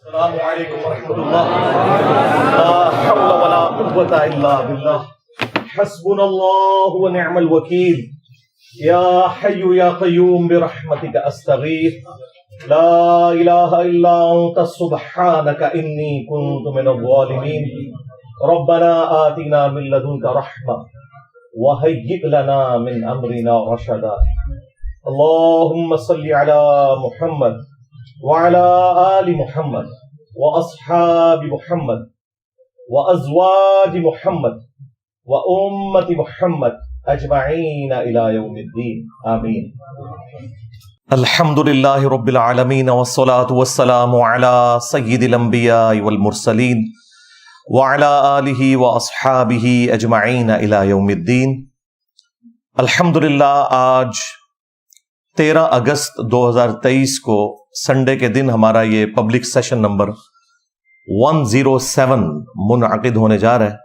السلام علیکم ورحمۃ اللہ. لا حول ولا قوة الا باللہ. حسبنا اللہ ونعم الوکیل. یا حی یا قیوم برحمتک استغیث. لا الہ الا انت سبحانک انی کنت من الظالمین. ربنا آتنا من لدنک رحمہ وہیئ لنا من امرنا رشدا. اللہم صل علی محمد وعلى آل محمد وأصحاب محمد وأزواج محمد وأمة محمد أجمعين إلى يوم الدين آمين. الحمد لله رب العالمين والصلاة والسلام على سيد الأنبياء والمرسلين وعلى آله وأصحابه أجمعين إلى يوم الدين. الحمد للہ آج 13 اگست 2023 کو سنڈے کے دن ہمارا یہ پبلک سیشن نمبر 107 منعقد ہونے جا رہا ہے.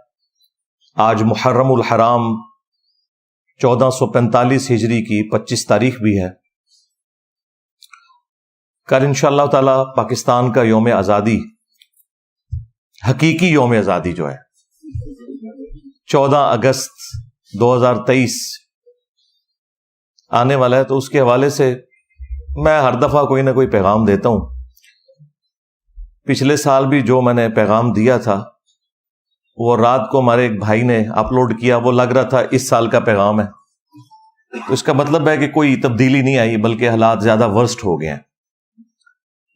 آج محرم الحرام 1445 ہجری کی 25 تاریخ بھی ہے. کل انشاءاللہ تعالی پاکستان کا یوم آزادی، حقیقی یوم آزادی جو ہے 14 اگست 2023 آنے والا ہے. تو اس کے حوالے سے میں ہر دفعہ کوئی نہ کوئی پیغام دیتا ہوں. پچھلے سال بھی جو میں نے پیغام دیا تھا وہ رات کو ہمارے ایک بھائی نے اپلوڈ کیا، وہ لگ رہا تھا اس سال کا پیغام ہے. تو اس کا مطلب ہے کہ کوئی تبدیلی نہیں آئی بلکہ حالات زیادہ ورسٹ ہو گئے ہیں.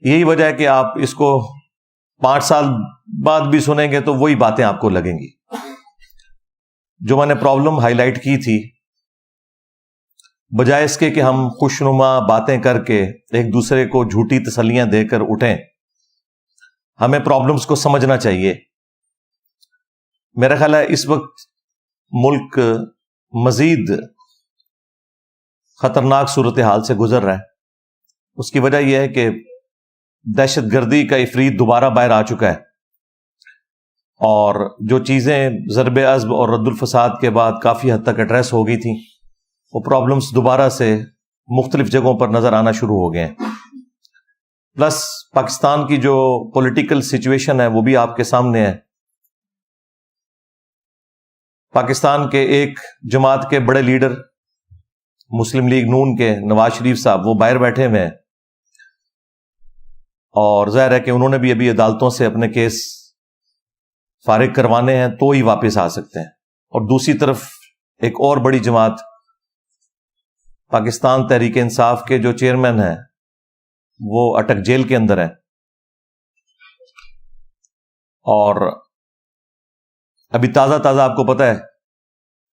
یہی وجہ ہے کہ آپ اس کو 5 سال بعد بھی سنیں گے تو وہی باتیں آپ کو لگیں گی. جو میں نے پرابلم ہائی لائٹ کی تھی، بجائے اس کے کہ ہم خوشنما باتیں کر کے ایک دوسرے کو جھوٹی تسلیاں دے کر اٹھیں، ہمیں پرابلمز کو سمجھنا چاہیے. میرا خیال ہے اس وقت ملک مزید خطرناک صورتحال سے گزر رہا ہے. اس کی وجہ یہ ہے کہ دہشت گردی کا عفریت دوبارہ باہر آ چکا ہے، اور جو چیزیں ضرب عضب اور رد الفساد کے بعد کافی حد تک ایڈریس ہو گئی تھیں، وہ پرابلمز دوبارہ سے مختلف جگہوں پر نظر آنا شروع ہو گئے ہیں. پلس پاکستان کی جو پولیٹیکل سچویشن ہے وہ بھی آپ کے سامنے ہے. پاکستان کے ایک جماعت کے بڑے لیڈر مسلم لیگ نون کے نواز شریف صاحب وہ باہر بیٹھے ہوئے ہیں، اور ظاہر ہے کہ انہوں نے بھی ابھی عدالتوں سے اپنے کیس فارغ کروانے ہیں تو ہی واپس آ سکتے ہیں. اور دوسری طرف ایک اور بڑی جماعت پاکستان تحریک انصاف کے جو چیئرمین ہیں وہ اٹک جیل کے اندر ہیں، اور ابھی تازہ آپ کو پتہ ہے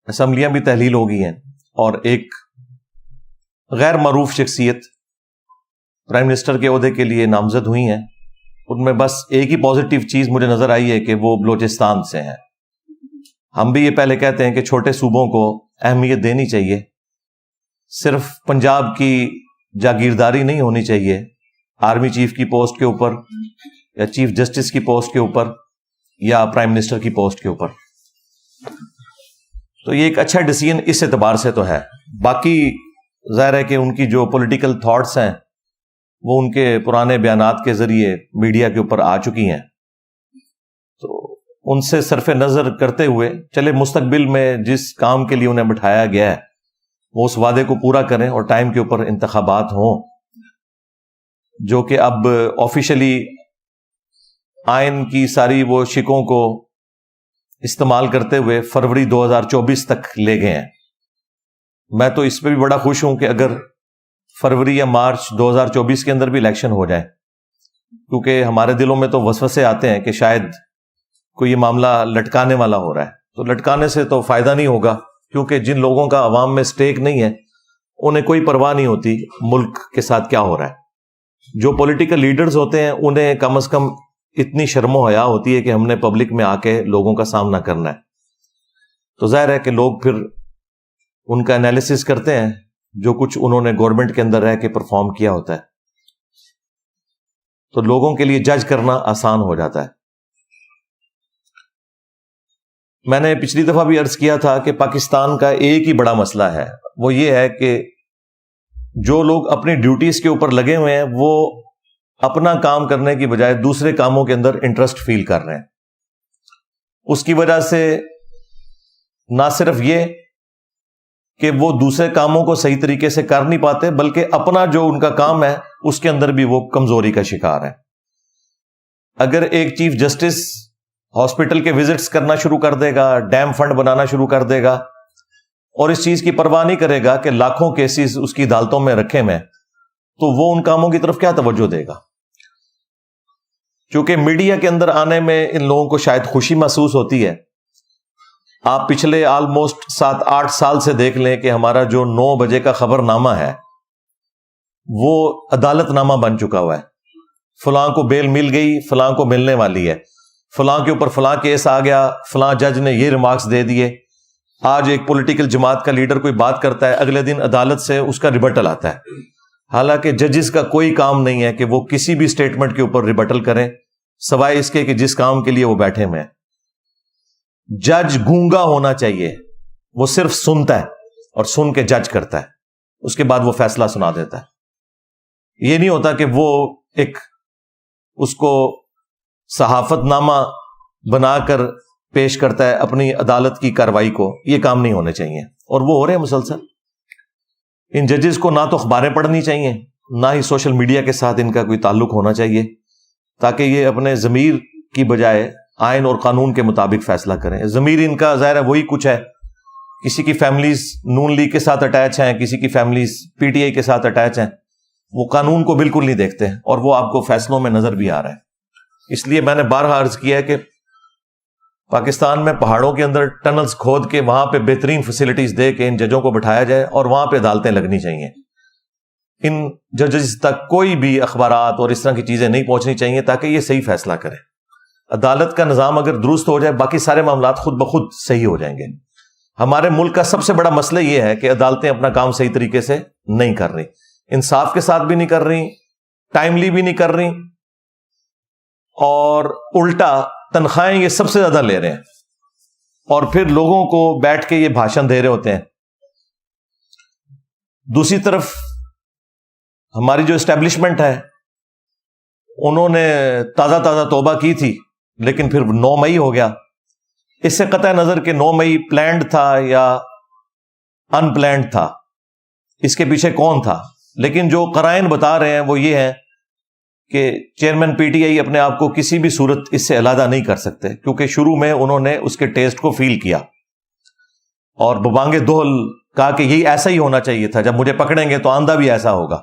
اسمبلیاں بھی تحلیل ہو گئی ہیں، اور ایک غیر معروف شخصیت پرائم منسٹر کے عہدے کے لیے نامزد ہوئی ہیں. ان میں بس ایک ہی پازیٹیو چیز مجھے نظر آئی ہے کہ وہ بلوچستان سے ہیں. ہم بھی یہ پہلے کہتے ہیں کہ چھوٹے صوبوں کو اہمیت دینی چاہیے، صرف پنجاب کی جاگیرداری نہیں ہونی چاہیے آرمی چیف کی پوسٹ کے اوپر یا چیف جسٹس کی پوسٹ کے اوپر یا پرائم منسٹر کی پوسٹ کے اوپر. تو یہ ایک اچھا ڈیسیژن اس اعتبار سے تو ہے. باقی ظاہر ہے کہ ان کی جو پولیٹیکل تھاٹس ہیں وہ ان کے پرانے بیانات کے ذریعے میڈیا کے اوپر آ چکی ہیں. تو ان سے صرف نظر کرتے ہوئے چلے مستقبل میں جس کام کے لیے انہیں بٹھایا گیا ہے وہ اس وعدے کو پورا کریں، اور ٹائم کے اوپر انتخابات ہوں جو کہ اب آفیشلی آئین کی ساری وہ شکوں کو استعمال کرتے ہوئے فروری 2024 تک لے گئے ہیں. میں تو اس پہ بھی بڑا خوش ہوں کہ اگر فروری یا مارچ 2024 کے اندر بھی الیکشن ہو جائے، کیونکہ ہمارے دلوں میں تو وسوسے آتے ہیں کہ شاید کوئی یہ معاملہ لٹکانے والا ہو رہا ہے. تو لٹکانے سے تو فائدہ نہیں ہوگا، کیونکہ جن لوگوں کا عوام میں سٹیک نہیں ہے انہیں کوئی پرواہ نہیں ہوتی ملک کے ساتھ کیا ہو رہا ہے. جو پولیٹیکل لیڈرز ہوتے ہیں انہیں کم از کم اتنی شرم و حیا ہوتی ہے کہ ہم نے پبلک میں آ کے لوگوں کا سامنا کرنا ہے. تو ظاہر ہے کہ لوگ پھر ان کا انالیسس کرتے ہیں جو کچھ انہوں نے گورنمنٹ کے اندر رہ کے پرفارم کیا ہوتا ہے، تو لوگوں کے لیے جج کرنا آسان ہو جاتا ہے. میں نے پچھلی دفعہ بھی عرض کیا تھا کہ پاکستان کا ایک ہی بڑا مسئلہ ہے، وہ یہ ہے کہ جو لوگ اپنی ڈیوٹیز کے اوپر لگے ہوئے ہیں وہ اپنا کام کرنے کی بجائے دوسرے کاموں کے اندر انٹرسٹ فیل کر رہے ہیں. اس کی وجہ سے نہ صرف یہ کہ وہ دوسرے کاموں کو صحیح طریقے سے کر نہیں پاتے، بلکہ اپنا جو ان کا کام ہے اس کے اندر بھی وہ کمزوری کا شکار ہے. اگر ایک چیف جسٹس ہاسپٹل کے وزٹس کرنا شروع کر دے گا، ڈیم فنڈ بنانا شروع کر دے گا، اور اس چیز کی پرواہ نہیں کرے گا کہ لاکھوں کیسز اس کی عدالتوں میں رکھے میں، تو وہ ان کاموں کی طرف کیا توجہ دے گا؟ چونکہ میڈیا کے اندر آنے میں ان لوگوں کو شاید خوشی محسوس ہوتی ہے. آپ پچھلے آلموسٹ 7-8 سال سے دیکھ لیں کہ ہمارا جو 9 بجے کا خبر نامہ ہے وہ عدالت نامہ بن چکا ہوا ہے. فلاں کو بیل مل گئی، فلاں کو ملنے والی ہے، فلاں کے اوپر فلاں کیس آ گیا، فلاں جج نے یہ ریمارکس دے دیے. آج ایک پولیٹیکل جماعت کا لیڈر کوئی بات کرتا ہے، اگلے دن عدالت سے اس کا ریبٹل آتا ہے. حالانکہ ججز کا کوئی کام نہیں ہے کہ وہ کسی بھی سٹیٹمنٹ کے اوپر ریبٹل کریں، سوائے اس کے کہ جس کام کے لیے وہ بیٹھے ہوئے ہیں. جج گونگا ہونا چاہیے، وہ صرف سنتا ہے اور سن کے جج کرتا ہے، اس کے بعد وہ فیصلہ سنا دیتا ہے. یہ نہیں ہوتا کہ وہ ایک اس کو صحافت نامہ بنا کر پیش کرتا ہے اپنی عدالت کی کارروائی کو. یہ کام نہیں ہونے چاہیے، اور وہ ہو رہے ہیں مسلسل. ان ججز کو نہ تو اخباریں پڑھنی چاہیے، نہ ہی سوشل میڈیا کے ساتھ ان کا کوئی تعلق ہونا چاہیے، تاکہ یہ اپنے ضمیر کی بجائے آئین اور قانون کے مطابق فیصلہ کریں. ضمیر ان کا ظاہر ہے وہی کچھ ہے. کسی کی فیملیز نون لیگ کے ساتھ اٹیچ ہیں، کسی کی فیملیز پی ٹی آئی کے ساتھ اٹیچ ہیں، وہ قانون کو بالکل نہیں دیکھتے، اور وہ آپ کو فیصلوں میں نظر بھی آ رہا ہے. اس لیے میں نے بارہا عرض کیا ہے کہ پاکستان میں پہاڑوں کے اندر ٹنلز کھود کے وہاں پہ بہترین فیسلٹیز دے کے ان ججوں کو بٹھایا جائے، اور وہاں پہ عدالتیں لگنی چاہیے. ان ججز تک کوئی بھی اخبارات اور اس طرح کی چیزیں نہیں پہنچنی چاہیے، تاکہ یہ صحیح فیصلہ کریں. عدالت کا نظام اگر درست ہو جائے، باقی سارے معاملات خود بخود صحیح ہو جائیں گے. ہمارے ملک کا سب سے بڑا مسئلہ یہ ہے کہ عدالتیں اپنا کام صحیح طریقے سے نہیں کر رہی، انصاف کے ساتھ بھی نہیں کر رہی، ٹائملی بھی نہیں کر رہی، اور الٹا تنخواہیں یہ سب سے زیادہ لے رہے ہیں، اور پھر لوگوں کو بیٹھ کے یہ بھاشن دے رہے ہوتے ہیں. دوسری طرف ہماری جو اسٹیبلشمنٹ ہے، انہوں نے تازہ توبہ کی تھی، لیکن پھر 9 مئی ہو گیا. اس سے قطع نظر کہ 9 مئی پلانڈ تھا یا ان پلانڈ تھا، اس کے پیچھے کون تھا، لیکن جو قرائن بتا رہے ہیں وہ یہ ہے کہ چیئرمین پی ٹی آئی اپنے آپ کو کسی بھی صورت اس سے علیحدہ نہیں کر سکتے، کیونکہ شروع میں انہوں نے اس کے ٹیسٹ کو فیل کیا اور ببانگ دہل کہا کہ یہی ایسا ہی ہونا چاہیے تھا، جب مجھے پکڑیں گے تو آندہ بھی ایسا ہوگا.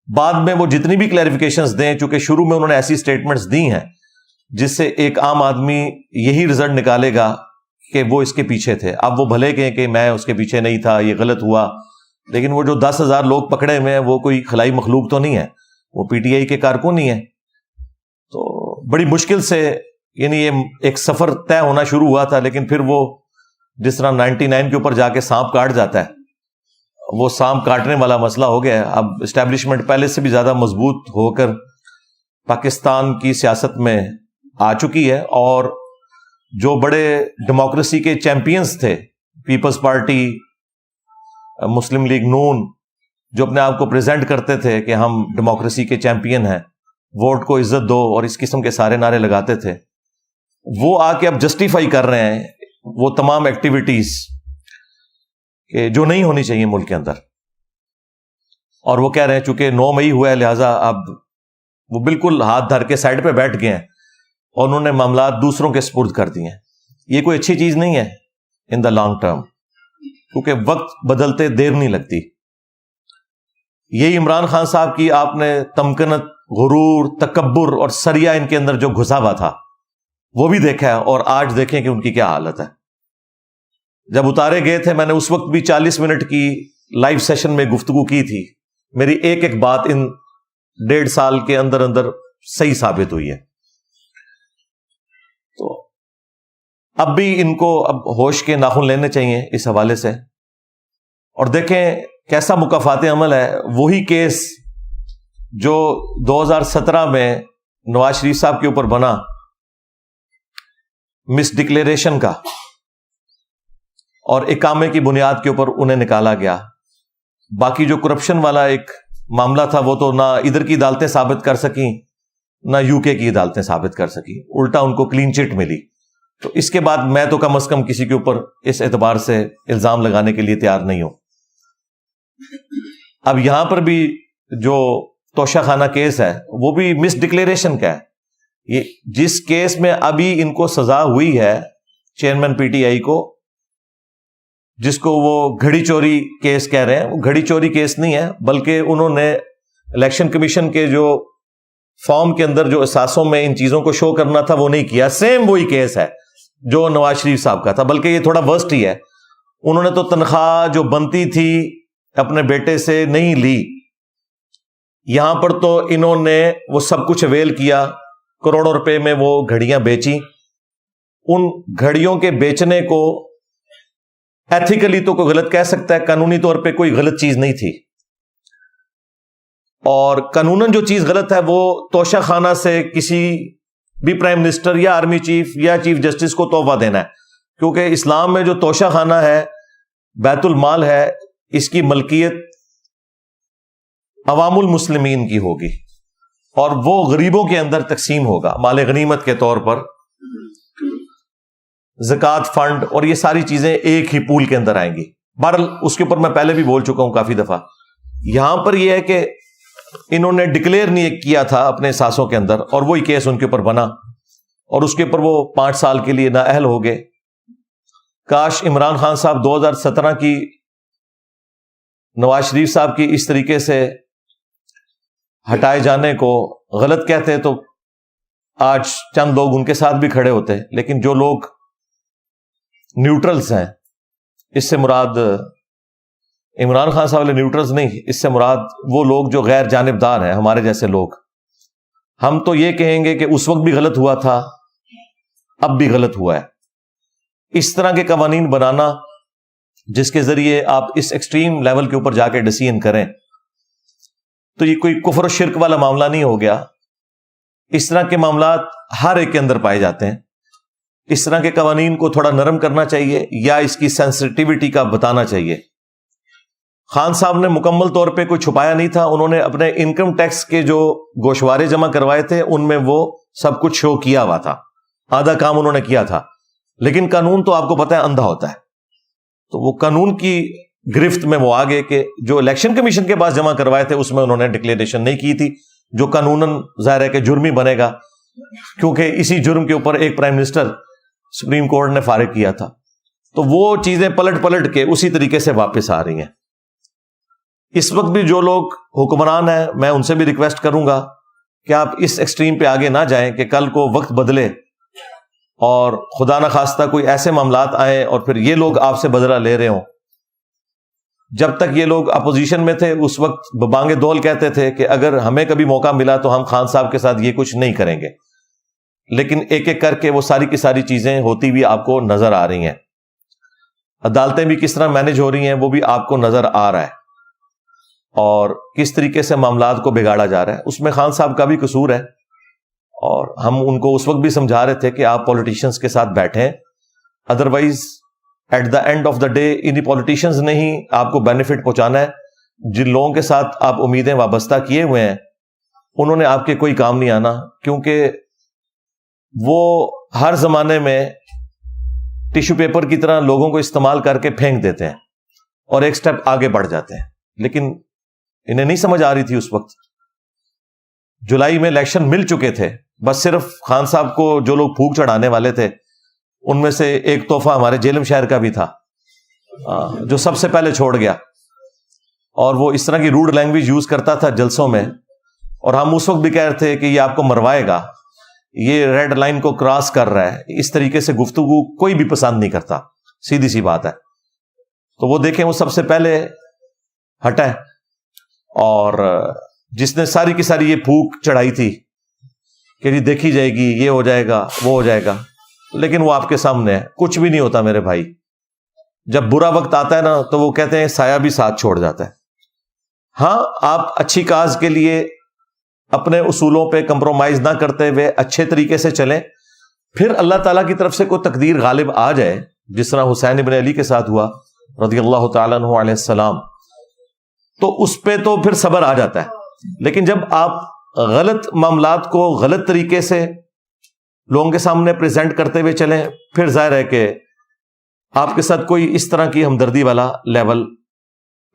بعد میں وہ جتنی بھی کلیریفیکیشنز دیں، چونکہ شروع میں انہوں نے ایسی سٹیٹمنٹس دی ہیں جس سے ایک عام آدمی یہی رزلٹ نکالے گا کہ وہ اس کے پیچھے تھے. اب وہ بھلے کہیں کہ میں اس کے پیچھے نہیں تھا، یہ غلط ہوا، لیکن وہ جو 10,000 لوگ پکڑے ہوئے ہیں وہ کوئی خلائی مخلوق تو نہیں ہے، وہ پی ٹی آئی کے کارکن ہی ہیں. تو بڑی مشکل سے یعنی یہ ایک سفر طے ہونا شروع ہوا تھا، لیکن پھر وہ جس طرح 99 کے اوپر جا کے سانپ کاٹ جاتا ہے، وہ سانپ کاٹنے والا مسئلہ ہو گیا ہے. اب اسٹیبلشمنٹ پہلے سے بھی زیادہ مضبوط ہو کر پاکستان کی سیاست میں آ چکی ہے، اور جو بڑے ڈیموکریسی کے چیمپئنز تھے، پیپلز پارٹی، مسلم لیگ نون، جو اپنے آپ کو پریزنٹ کرتے تھے کہ ہم ڈیموکریسی کے چیمپئن ہیں، ووٹ کو عزت دو اور اس قسم کے سارے نعرے لگاتے تھے، وہ آ کے اب جسٹیفائی کر رہے ہیں وہ تمام ایکٹیویٹیز کہ جو نہیں ہونی چاہیے ملک کے اندر. اور وہ کہہ رہے ہیں چونکہ 9 مئی ہوا ہے لہٰذا اب وہ بالکل ہاتھ دھر کے سائڈ پہ بیٹھ گئے ہیں اور انہوں نے معاملات دوسروں کے سپرد کر دیے ہیں. یہ کوئی اچھی چیز نہیں ہے ان دا لانگ ٹرم، کیونکہ وقت بدلتے دیر نہیں لگتی. یہی عمران خان صاحب کی آپ نے تمکنت، غرور، تکبر اور سریا ان کے اندر جو گھسا ہوا تھا وہ بھی دیکھا ہے، اور آج دیکھیں کہ ان کی کیا حالت ہے. جب اتارے گئے تھے، میں نے اس وقت بھی 40 منٹ کی لائیو سیشن میں گفتگو کی تھی. میری ایک بات ان 1.5 سال کے اندر صحیح ثابت ہوئی ہے. تو اب بھی ان کو اب ہوش کے ناخن لینے چاہیے اس حوالے سے. اور دیکھیں کیسا مکافات عمل ہے. وہی کیس جو 2017 میں نواز شریف صاحب کے اوپر بنا مس ڈکلیریشن کا، اور اقامے کی بنیاد کے اوپر انہیں نکالا گیا. باقی جو کرپشن والا ایک معاملہ تھا وہ تو نہ ادھر کی عدالتیں ثابت کر سکیں نہ یو کے کی عدالتیں ثابت کر سکیں، الٹا ان کو کلین چٹ ملی. تو اس کے بعد میں تو کم از کم کسی کے اوپر اس اعتبار سے الزام لگانے کے لیے تیار نہیں ہوں. اب یہاں پر بھی جو توشہ خانہ کیس ہے وہ بھی مس ڈکلیریشن کا ہے. یہ جس کیس میں ابھی ان کو سزا ہوئی ہے چیئرمین پی ٹی آئی کو، جس کو وہ گھڑی چوری کیس کہہ رہے ہیں، وہ گھڑی چوری کیس نہیں ہے، بلکہ انہوں نے الیکشن کمیشن کے جو فارم کے اندر جو اثاثوں میں ان چیزوں کو شو کرنا تھا وہ نہیں کیا. سیم وہی کیس ہے جو نواز شریف صاحب کا تھا، بلکہ یہ تھوڑا ورسٹ ہی ہے. انہوں نے تو تنخواہ جو بنتی تھی اپنے بیٹے سے نہیں لی، یہاں پر تو انہوں نے وہ سب کچھ اویل کیا، کروڑوں روپے میں وہ گھڑیاں بیچی. ان گھڑیوں کے بیچنے کو ایتھیکلی تو کوئی غلط کہہ سکتا ہے، قانونی طور پہ کوئی غلط چیز نہیں تھی. اور قانوناً جو چیز غلط ہے وہ توشہ خانہ سے کسی بھی پرائم منسٹر یا آرمی چیف یا چیف جسٹس کو تحفہ دینا ہے، کیونکہ اسلام میں جو توشہ خانہ ہے بیت المال ہے، اس کی ملکیت عوام المسلمین کی ہوگی اور وہ غریبوں کے اندر تقسیم ہوگا مال غنیمت کے طور پر. زکوٰۃ فنڈ اور یہ ساری چیزیں ایک ہی پول کے اندر آئیں گی. بہرحال اس کے اوپر میں پہلے بھی بول چکا ہوں کافی دفعہ. یہاں پر یہ ہے کہ انہوں نے ڈکلیئر نہیں کیا تھا اپنے ساسوں کے اندر، اور وہی کیس ان کے اوپر بنا اور اس کے اوپر وہ 5 سال کے لیے نااہل ہو گئے. کاش عمران خان صاحب 2017 کی نواز شریف صاحب کی اس طریقے سے ہٹائے جانے کو غلط کہتے تو آج چند لوگ ان کے ساتھ بھی کھڑے ہوتے. لیکن جو لوگ نیوٹرلز ہیں، اس سے مراد عمران خان صاحب والے نیوٹرلز نہیں، اس سے مراد وہ لوگ جو غیر جانبدار ہیں، ہمارے جیسے لوگ. ہم تو یہ کہیں گے کہ اس وقت بھی غلط ہوا تھا، اب بھی غلط ہوا ہے. اس طرح کے قوانین بنانا جس کے ذریعے آپ اس ایکسٹریم لیول کے اوپر جا کے ڈیسیژن کریں، تو یہ کوئی کفر و شرک والا معاملہ نہیں ہو گیا. اس طرح کے معاملات ہر ایک کے اندر پائے جاتے ہیں. اس طرح کے قوانین کو تھوڑا نرم کرنا چاہیے یا اس کی سینسٹیوٹی کا بتانا چاہیے. خان صاحب نے مکمل طور پہ کوئی چھپایا نہیں تھا. انہوں نے اپنے انکم ٹیکس کے جو گوشوارے جمع کروائے تھے ان میں وہ سب کچھ شو کیا ہوا تھا، آدھا کام انہوں نے کیا تھا. لیکن قانون تو آپ کو پتہ ہے اندھا ہوتا ہے، تو وہ قانون کی گرفت میں وہ آگے کہ جو الیکشن کمیشن کے پاس جمع کروائے تھے اس میں انہوں نے ڈکلیریشن نہیں کی تھی، جو قانوناً ظاہر ہے کہ جرم ہی بنے گا، کیونکہ اسی جرم کے اوپر ایک پرائم منسٹر سپریم کورٹ نے فارغ کیا تھا. تو وہ چیزیں پلٹ کے اسی طریقے سے واپس آ رہی ہیں. اس وقت بھی جو لوگ حکمران ہیں میں ان سے بھی ریکویسٹ کروں گا کہ آپ اس ایکسٹریم پہ آگے نہ جائیں کہ کل کو وقت بدلے اور خدا نخواستہ کوئی ایسے معاملات آئیں اور پھر یہ لوگ آپ سے بدلہ لے رہے ہوں. جب تک یہ لوگ اپوزیشن میں تھے اس وقت ببانگ دول کہتے تھے کہ اگر ہمیں کبھی موقع ملا تو ہم خان صاحب کے ساتھ یہ کچھ نہیں کریں گے. لیکن ایک ایک کر کے وہ ساری کی ساری چیزیں ہوتی بھی آپ کو نظر آ رہی ہیں. عدالتیں بھی کس طرح مینج ہو رہی ہیں وہ بھی آپ کو نظر آ رہا ہے، اور کس طریقے سے معاملات کو بگاڑا جا رہا ہے. اس میں خان صاحب کا بھی قصور ہے، اور ہم ان کو اس وقت بھی سمجھا رہے تھے کہ آپ پولیٹیشنز کے ساتھ بیٹھیں، otherwise at the end of the day انہی پولیٹیشنز نے ہی آپ کو بینیفٹ پہنچانا ہے. جن لوگوں کے ساتھ آپ امیدیں وابستہ کیے ہوئے ہیں انہوں نے آپ کے کوئی کام نہیں آنا، کیونکہ وہ ہر زمانے میں ٹیشو پیپر کی طرح لوگوں کو استعمال کر کے پھینک دیتے ہیں اور ایک سٹیپ آگے بڑھ جاتے ہیں. لیکن انہیں نہیں سمجھ آ رہی تھی اس وقت. جولائی میں الیکشن مل چکے تھے، بس صرف خان صاحب کو جو لوگ پھونک چڑھانے والے تھے ان میں سے ایک تحفہ ہمارے جیلم شہر کا بھی تھا جو سب سے پہلے چھوڑ گیا، اور وہ اس طرح کی روڈ لینگویج یوز کرتا تھا جلسوں میں، اور ہم اس وقت بھی کہہ رہے تھے کہ یہ آپ کو مروائے گا، یہ ریڈ لائن کو کراس کر رہا ہے. اس طریقے سے گفتگو کوئی بھی پسند نہیں کرتا، سیدھی سی بات ہے. تو وہ دیکھیں وہ سب سے پہلے ہٹا ہے، اور جس نے ساری کی ساری یہ پھونک چڑھائی تھی کہ جی دیکھی جائے گی، یہ ہو جائے گا وہ ہو جائے گا، لیکن وہ آپ کے سامنے ہے. کچھ بھی نہیں ہوتا میرے بھائی. جب برا وقت آتا ہے نا تو وہ کہتے ہیں سایہ بھی ساتھ چھوڑ جاتا ہے. ہاں آپ اچھی کاز کے لیے اپنے اصولوں پہ کمپرومائز نہ کرتے ہوئے اچھے طریقے سے چلیں، پھر اللہ تعالیٰ کی طرف سے کوئی تقدیر غالب آ جائے، جس طرح حسین ابن علی کے ساتھ ہوا رضی اللہ تعالیٰ عنہ علیہ السلام. تو اس پہ تو پھر صبر آ جاتا ہے. لیکن جب آپ غلط معاملات کو غلط طریقے سے لوگوں کے سامنے پریزنٹ کرتے ہوئے چلیں, پھر ظاہر ہے کہ آپ کے ساتھ کوئی اس طرح کی ہمدردی والا لیول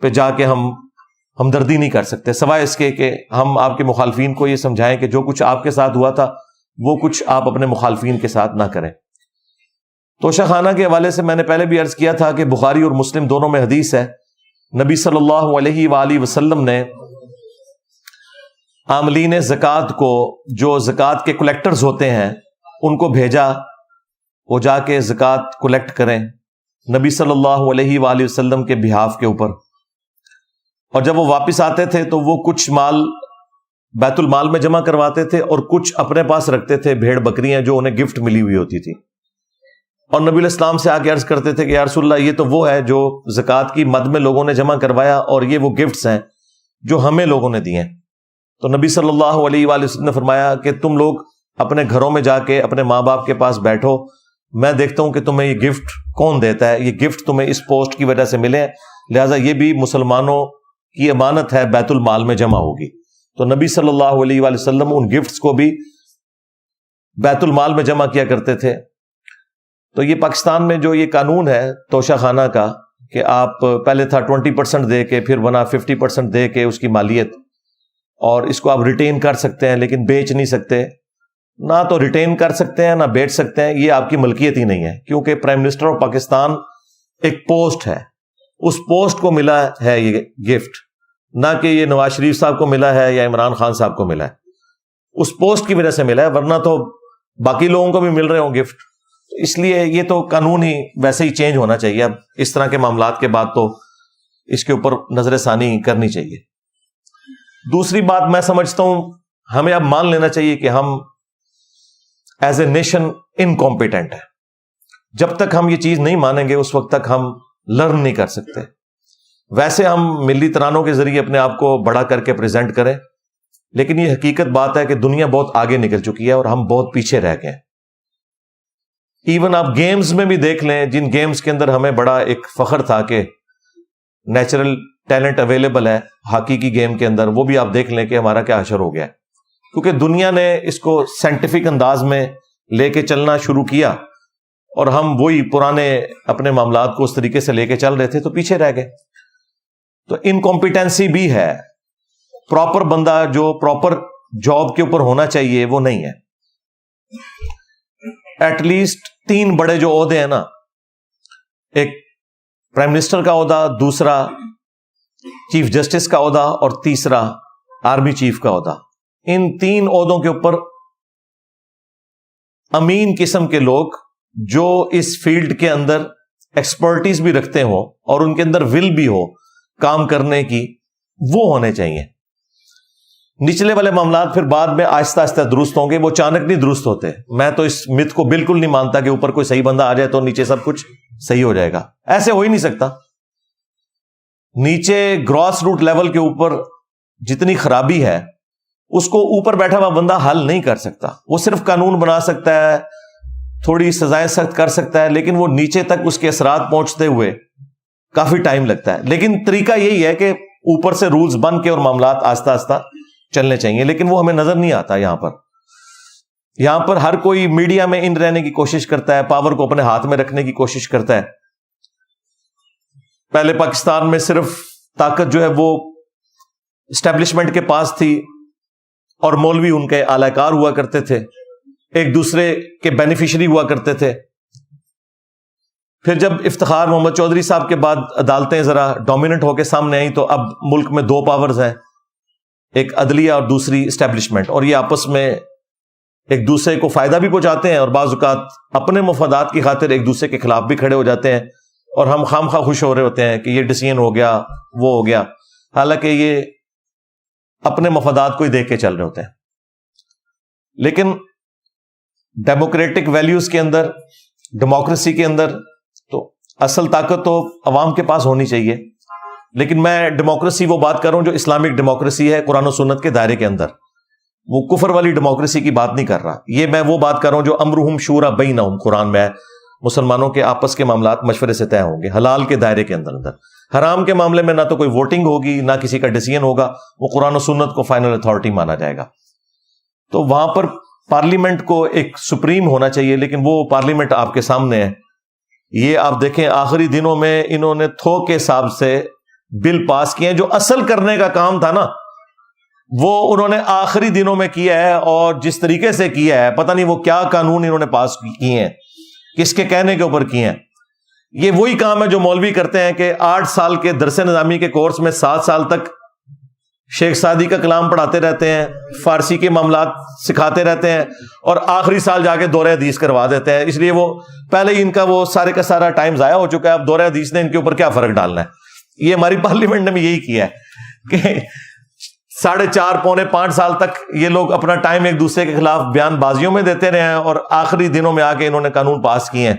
پہ جا کے ہم ہمدردی نہیں کر سکتے, سوائے اس کے کہ ہم آپ کے مخالفین کو یہ سمجھائیں کہ جو کچھ آپ کے ساتھ ہوا تھا وہ کچھ آپ اپنے مخالفین کے ساتھ نہ کریں. توشہ خانہ کے حوالے سے میں نے پہلے بھی عرض کیا تھا کہ بخاری اور مسلم دونوں میں حدیث ہے, نبی صلی اللہ علیہ وآلہ وسلم نے عاملین زکوٰۃ کو, جو زکوٰۃ کے کلیکٹرز ہوتے ہیں, ان کو بھیجا وہ جا کے زکوٰۃ کلیکٹ کریں نبی صلی اللہ علیہ وآلہ وسلم کے بہاف کے اوپر. اور جب وہ واپس آتے تھے تو وہ کچھ مال بیت المال میں جمع کرواتے تھے اور کچھ اپنے پاس رکھتے تھے, بھیڑ بکریاں جو انہیں گفٹ ملی ہوئی ہوتی تھی, اور نبی علیہ السلام سے آ کے عرض کرتے تھے کہ یا رسول اللہ یہ تو وہ ہے جو زکوٰۃ کی مد میں لوگوں نے جمع کروایا, اور یہ وہ گفٹس ہیں جو ہمیں لوگوں نے دیے. تو نبی صلی اللہ علیہ وآلہ وسلم نے فرمایا کہ تم لوگ اپنے گھروں میں جا کے اپنے ماں باپ کے پاس بیٹھو, میں دیکھتا ہوں کہ تمہیں یہ گفٹ کون دیتا ہے, یہ گفٹ تمہیں اس پوسٹ کی وجہ سے ملے, لہٰذا یہ بھی مسلمانوں کی امانت ہے, بیت المال میں جمع ہوگی. تو نبی صلی اللہ علیہ وآلہ وسلم ان گفٹس کو بھی بیت المال میں جمع کیا کرتے تھے. تو یہ پاکستان میں جو یہ قانون ہے توشہ خانہ کا کہ آپ پہلے تھا 20% دے کے, پھر بنا 50% دے کے اس کی مالیت, اور اس کو آپ ریٹین کر سکتے ہیں لیکن بیچ نہیں سکتے, نہ تو ریٹین کر سکتے ہیں نہ بیچ سکتے ہیں, یہ آپ کی ملکیت ہی نہیں ہے, کیونکہ پرائم منسٹر آف پاکستان ایک پوسٹ ہے, اس پوسٹ کو ملا ہے یہ گفٹ, نہ کہ یہ نواز شریف صاحب کو ملا ہے یا عمران خان صاحب کو ملا ہے, اس پوسٹ کی وجہ سے ملا ہے, ورنہ تو باقی لوگوں کو بھی مل رہے ہوں گفٹ. اس لیے یہ تو قانون ہی ویسے ہی چینج ہونا چاہیے. اب اس طرح کے معاملات کے بعد تو اس کے اوپر نظر ثانی کرنی چاہیے. دوسری بات میں سمجھتا ہوں ہمیں اب مان لینا چاہیے کہ ہم ایز اے نیشن انکمپیٹنٹ ہیں. جب تک ہم یہ چیز نہیں مانیں گے اس وقت تک ہم لرن نہیں کر سکتے. ویسے ہم ملی ترانوں کے ذریعے اپنے آپ کو بڑا کر کے پریزنٹ کریں, لیکن یہ حقیقت بات ہے کہ دنیا بہت آگے نکل چکی ہے اور ہم بہت پیچھے رہ گئے ہیں. ایون آپ گیمز میں بھی دیکھ لیں, جن گیمز کے اندر ہمیں بڑا ایک فخر تھا کہ نیچرل ٹیلنٹ اویلیبل ہے ہاکی کی گیم کے اندر, وہ بھی آپ دیکھ لیں کہ ہمارا کیا حشر ہو گیا ہے, کیونکہ دنیا نے اس کو سائنٹیفک انداز میں لے کے چلنا شروع کیا اور ہم وہی پرانے اپنے معاملات کو اس طریقے سے لے کے چل رہے تھے تو پیچھے رہ گئے. تو انکمپیٹنسی بھی ہے, پراپر بندہ جو پراپر جاب کے اوپر ہونا چاہیے وہ نہیں ہے. ایٹ لیسٹ 3 بڑے جو عہدے ہیں نا, ایک پرائم منسٹر کا عہدہ, دوسرا چیف جسٹس کا عہدہ اور تیسرا آرمی چیف کا عہدہ, ان 3 عہدوں کے اوپر امین قسم کے لوگ جو اس فیلڈ کے اندر ایکسپرٹیز بھی رکھتے ہوں اور ان کے اندر ول بھی ہو کام کرنے کی, وہ ہونے چاہیے. نچلے والے معاملات پھر بعد میں آہستہ آہستہ درست ہوں گے, وہ اچانک نہیں درست ہوتے. میں تو اس مت کو بالکل نہیں مانتا کہ اوپر کوئی صحیح بندہ آ جائے تو نیچے سب کچھ صحیح ہو جائے گا. ایسے ہو ہی نہیں سکتا. نیچے گراس روٹ لیول کے اوپر جتنی خرابی ہے اس کو اوپر بیٹھا ہوا بندہ حل نہیں کر سکتا. وہ صرف قانون بنا سکتا ہے, تھوڑی سزائیں سخت کر سکتا ہے, لیکن وہ نیچے تک اس کے اثرات پہنچتے ہوئے کافی ٹائم لگتا ہے. لیکن طریقہ یہی ہے کہ اوپر سے رولز بن کے اور معاملات آہستہ آہستہ چلنے چاہیے, لیکن وہ ہمیں نظر نہیں آتا. یہاں پر ہر کوئی میڈیا میں ان رہنے کی کوشش کرتا ہے, پاور کو اپنے ہاتھ میں رکھنے کی کوشش کرتا ہے. پہلے پاکستان میں صرف طاقت جو ہے وہ اسٹیبلشمنٹ کے پاس تھی اور مولوی ان کے اعلی کار ہوا کرتے تھے, ایک دوسرے کے بینیفیشری ہوا کرتے تھے. پھر جب افتخار محمد چودھری صاحب کے بعد عدالتیں ذرا ڈومیننٹ ہو کے سامنے آئیں تو اب ملک میں 2 پاورز ہیں, ایک عدلیہ اور دوسری اسٹیبلشمنٹ, اور یہ آپس میں ایک دوسرے کو فائدہ بھی پہنچاتے ہیں اور بعض اوقات اپنے مفادات کی خاطر ایک دوسرے کے خلاف بھی کھڑے ہو جاتے ہیں, اور ہم خام خواہ خوش ہو رہے ہوتے ہیں کہ یہ ڈیسیژن ہو گیا, وہ ہو گیا, حالانکہ یہ اپنے مفادات کو ہی دیکھ کے چل رہے ہوتے ہیں. لیکن ڈیموکریٹک ویلیوز کے اندر, ڈیموکریسی کے اندر تو اصل طاقت تو عوام کے پاس ہونی چاہیے. لیکن میں ڈیموکریسی وہ بات کر رہا ہوں جو اسلامک ڈیموکریسی ہے قرآن و سنت کے دائرے کے اندر, وہ کفر والی ڈیموکریسی کی بات نہیں کر رہا. یہ میں وہ بات کر رہا ہوں جو امرہم شورا بینہم قرآن میں ہے, مسلمانوں کے آپس کے معاملات مشورے سے طے ہوں گے، حلال کے دائرے کے اندر حرام کے معاملے میں نہ تو کوئی ووٹنگ ہوگی، نہ کسی کا ڈیسیژن ہوگا، وہ قرآن و سنت کو فائنل اتھارٹی مانا جائے گا. تو وہاں پر پارلیمنٹ کو ایک سپریم ہونا چاہیے، لیکن وہ پارلیمنٹ آپ کے سامنے ہے. یہ آپ دیکھیں آخری دنوں میں انہوں نے تھوک کے حساب سے بل پاس کیے ہیں، جو اصل کرنے کا کام تھا نا وہ انہوں نے آخری دنوں میں کیا ہے، اور جس طریقے سے کیا ہے پتہ نہیں وہ کیا قانون انہوں نے پاس کیے ہیں، کس کے کہنے کے اوپر کیے ہیں. یہ وہی کام ہے جو مولوی کرتے ہیں کہ 8 سال کے درس نظامی کے کورس میں 7 سال تک شیخ سعدی کا کلام پڑھاتے رہتے ہیں، فارسی کے معاملات سکھاتے رہتے ہیں، اور آخری سال جا کے دورہ حدیث کروا دیتے ہیں. اس لیے وہ پہلے ہی ان کا وہ سارے کا سارا ٹائم ضائع ہو چکا ہے. اب دورہ حدیث نے ان کے اوپر کیا فرق ڈالنا ہے. یہ ہماری پارلیمنٹ نے بھی یہی کیا ہے کہ 4.5 پونے 5 سال تک یہ لوگ اپنا ٹائم ایک دوسرے کے خلاف بیان بازیوں میں دیتے رہے ہیں، اور آخری دنوں میں آ کے انہوں نے قانون پاس کیے ہیں.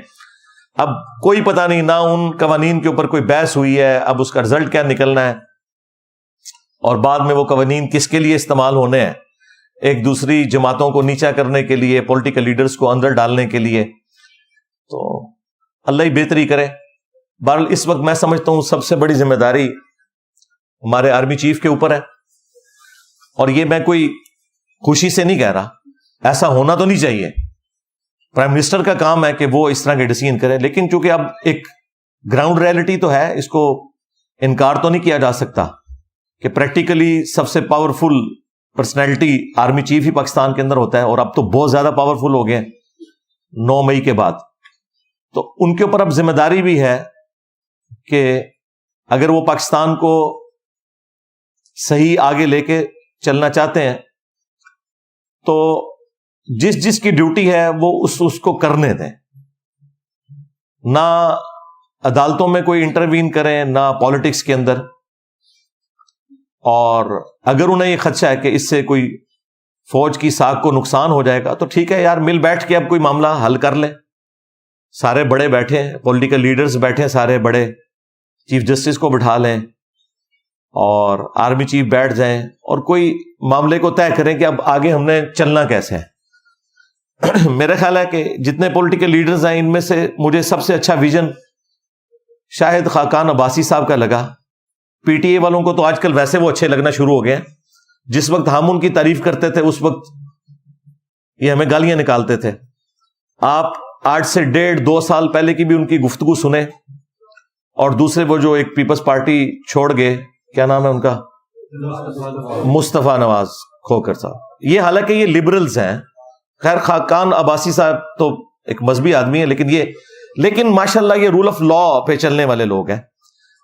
اب کوئی پتہ نہیں، نہ ان قوانین کے اوپر کوئی بحث ہوئی ہے، اب اس کا رزلٹ کیا نکلنا ہے، اور بعد میں وہ قوانین کس کے لیے استعمال ہونے ہیں، ایک دوسری جماعتوں کو نیچا کرنے کے لیے، پولیٹیکل لیڈرز کو اندر ڈالنے کے لیے. تو اللہ ہی بہتری کرے. بہرحال اس وقت میں سمجھتا ہوں سب سے بڑی ذمہ داری ہمارے آرمی چیف کے اوپر ہے، اور یہ میں کوئی خوشی سے نہیں کہہ رہا، ایسا ہونا تو نہیں چاہیے. پرائم منسٹر کا کام ہے کہ وہ اس طرح کے ڈیسیژن کرے، لیکن چونکہ اب ایک گراؤنڈ ریئلٹی تو ہے، اس کو انکار تو نہیں کیا جا سکتا کہ پریکٹیکلی سب سے پاورفل پرسنالٹی آرمی چیف ہی پاکستان کے اندر ہوتا ہے، اور اب تو بہت زیادہ پاورفل ہو گئے 9 مئی کے بعد. تو ان کے اوپر اب ذمہ داری بھی ہے کہ اگر وہ پاکستان کو صحیح آگے لے کے چلنا چاہتے ہیں تو جس کی ڈیوٹی ہے وہ اس کو کرنے دیں، نہ عدالتوں میں کوئی انٹروین کریں، نہ پالیٹکس کے اندر. اور اگر انہیں یہ خدشہ ہے کہ اس سے کوئی فوج کی ساکھ کو نقصان ہو جائے گا تو ٹھیک ہے یار، مل بیٹھ کے اب کوئی معاملہ حل کر لیں. سارے بڑے بیٹھے ہیں، پولیٹیکل لیڈرز بیٹھے، سارے بڑے، چیف جسٹس کو بٹھا لیں اور آرمی چیف بیٹھ جائیں اور کوئی معاملے کو طے کریں کہ اب آگے ہم نے چلنا کیسے ہے. میرا خیال ہے کہ جتنے پولیٹیکل لیڈرز ہیں ان میں سے مجھے سب سے اچھا ویژن شاہد خاقان عباسی صاحب کا لگا. پی ٹی اے والوں کو تو آج کل ویسے وہ اچھے لگنا شروع ہو گئے ہیں. جس وقت ہم ان کی تعریف کرتے تھے اس وقت یہ ہمیں گالیاں نکالتے تھے. آپ 8 سے 1.5-2 سال پہلے کی بھی ان کی گفتگو سنیں، اور دوسرے وہ جو ایک پیپلز پارٹی چھوڑ گئے، کیا نام ہے ان کا، مصطفیٰ نواز کھوکر صاحب. یہ حالانکہ یہ لبرلز ہیں، خیر خاقان عباسی صاحب تو ایک مذہبی آدمی ہے، لیکن ماشاءاللہ یہ رول آف لا پہ چلنے والے لوگ ہیں.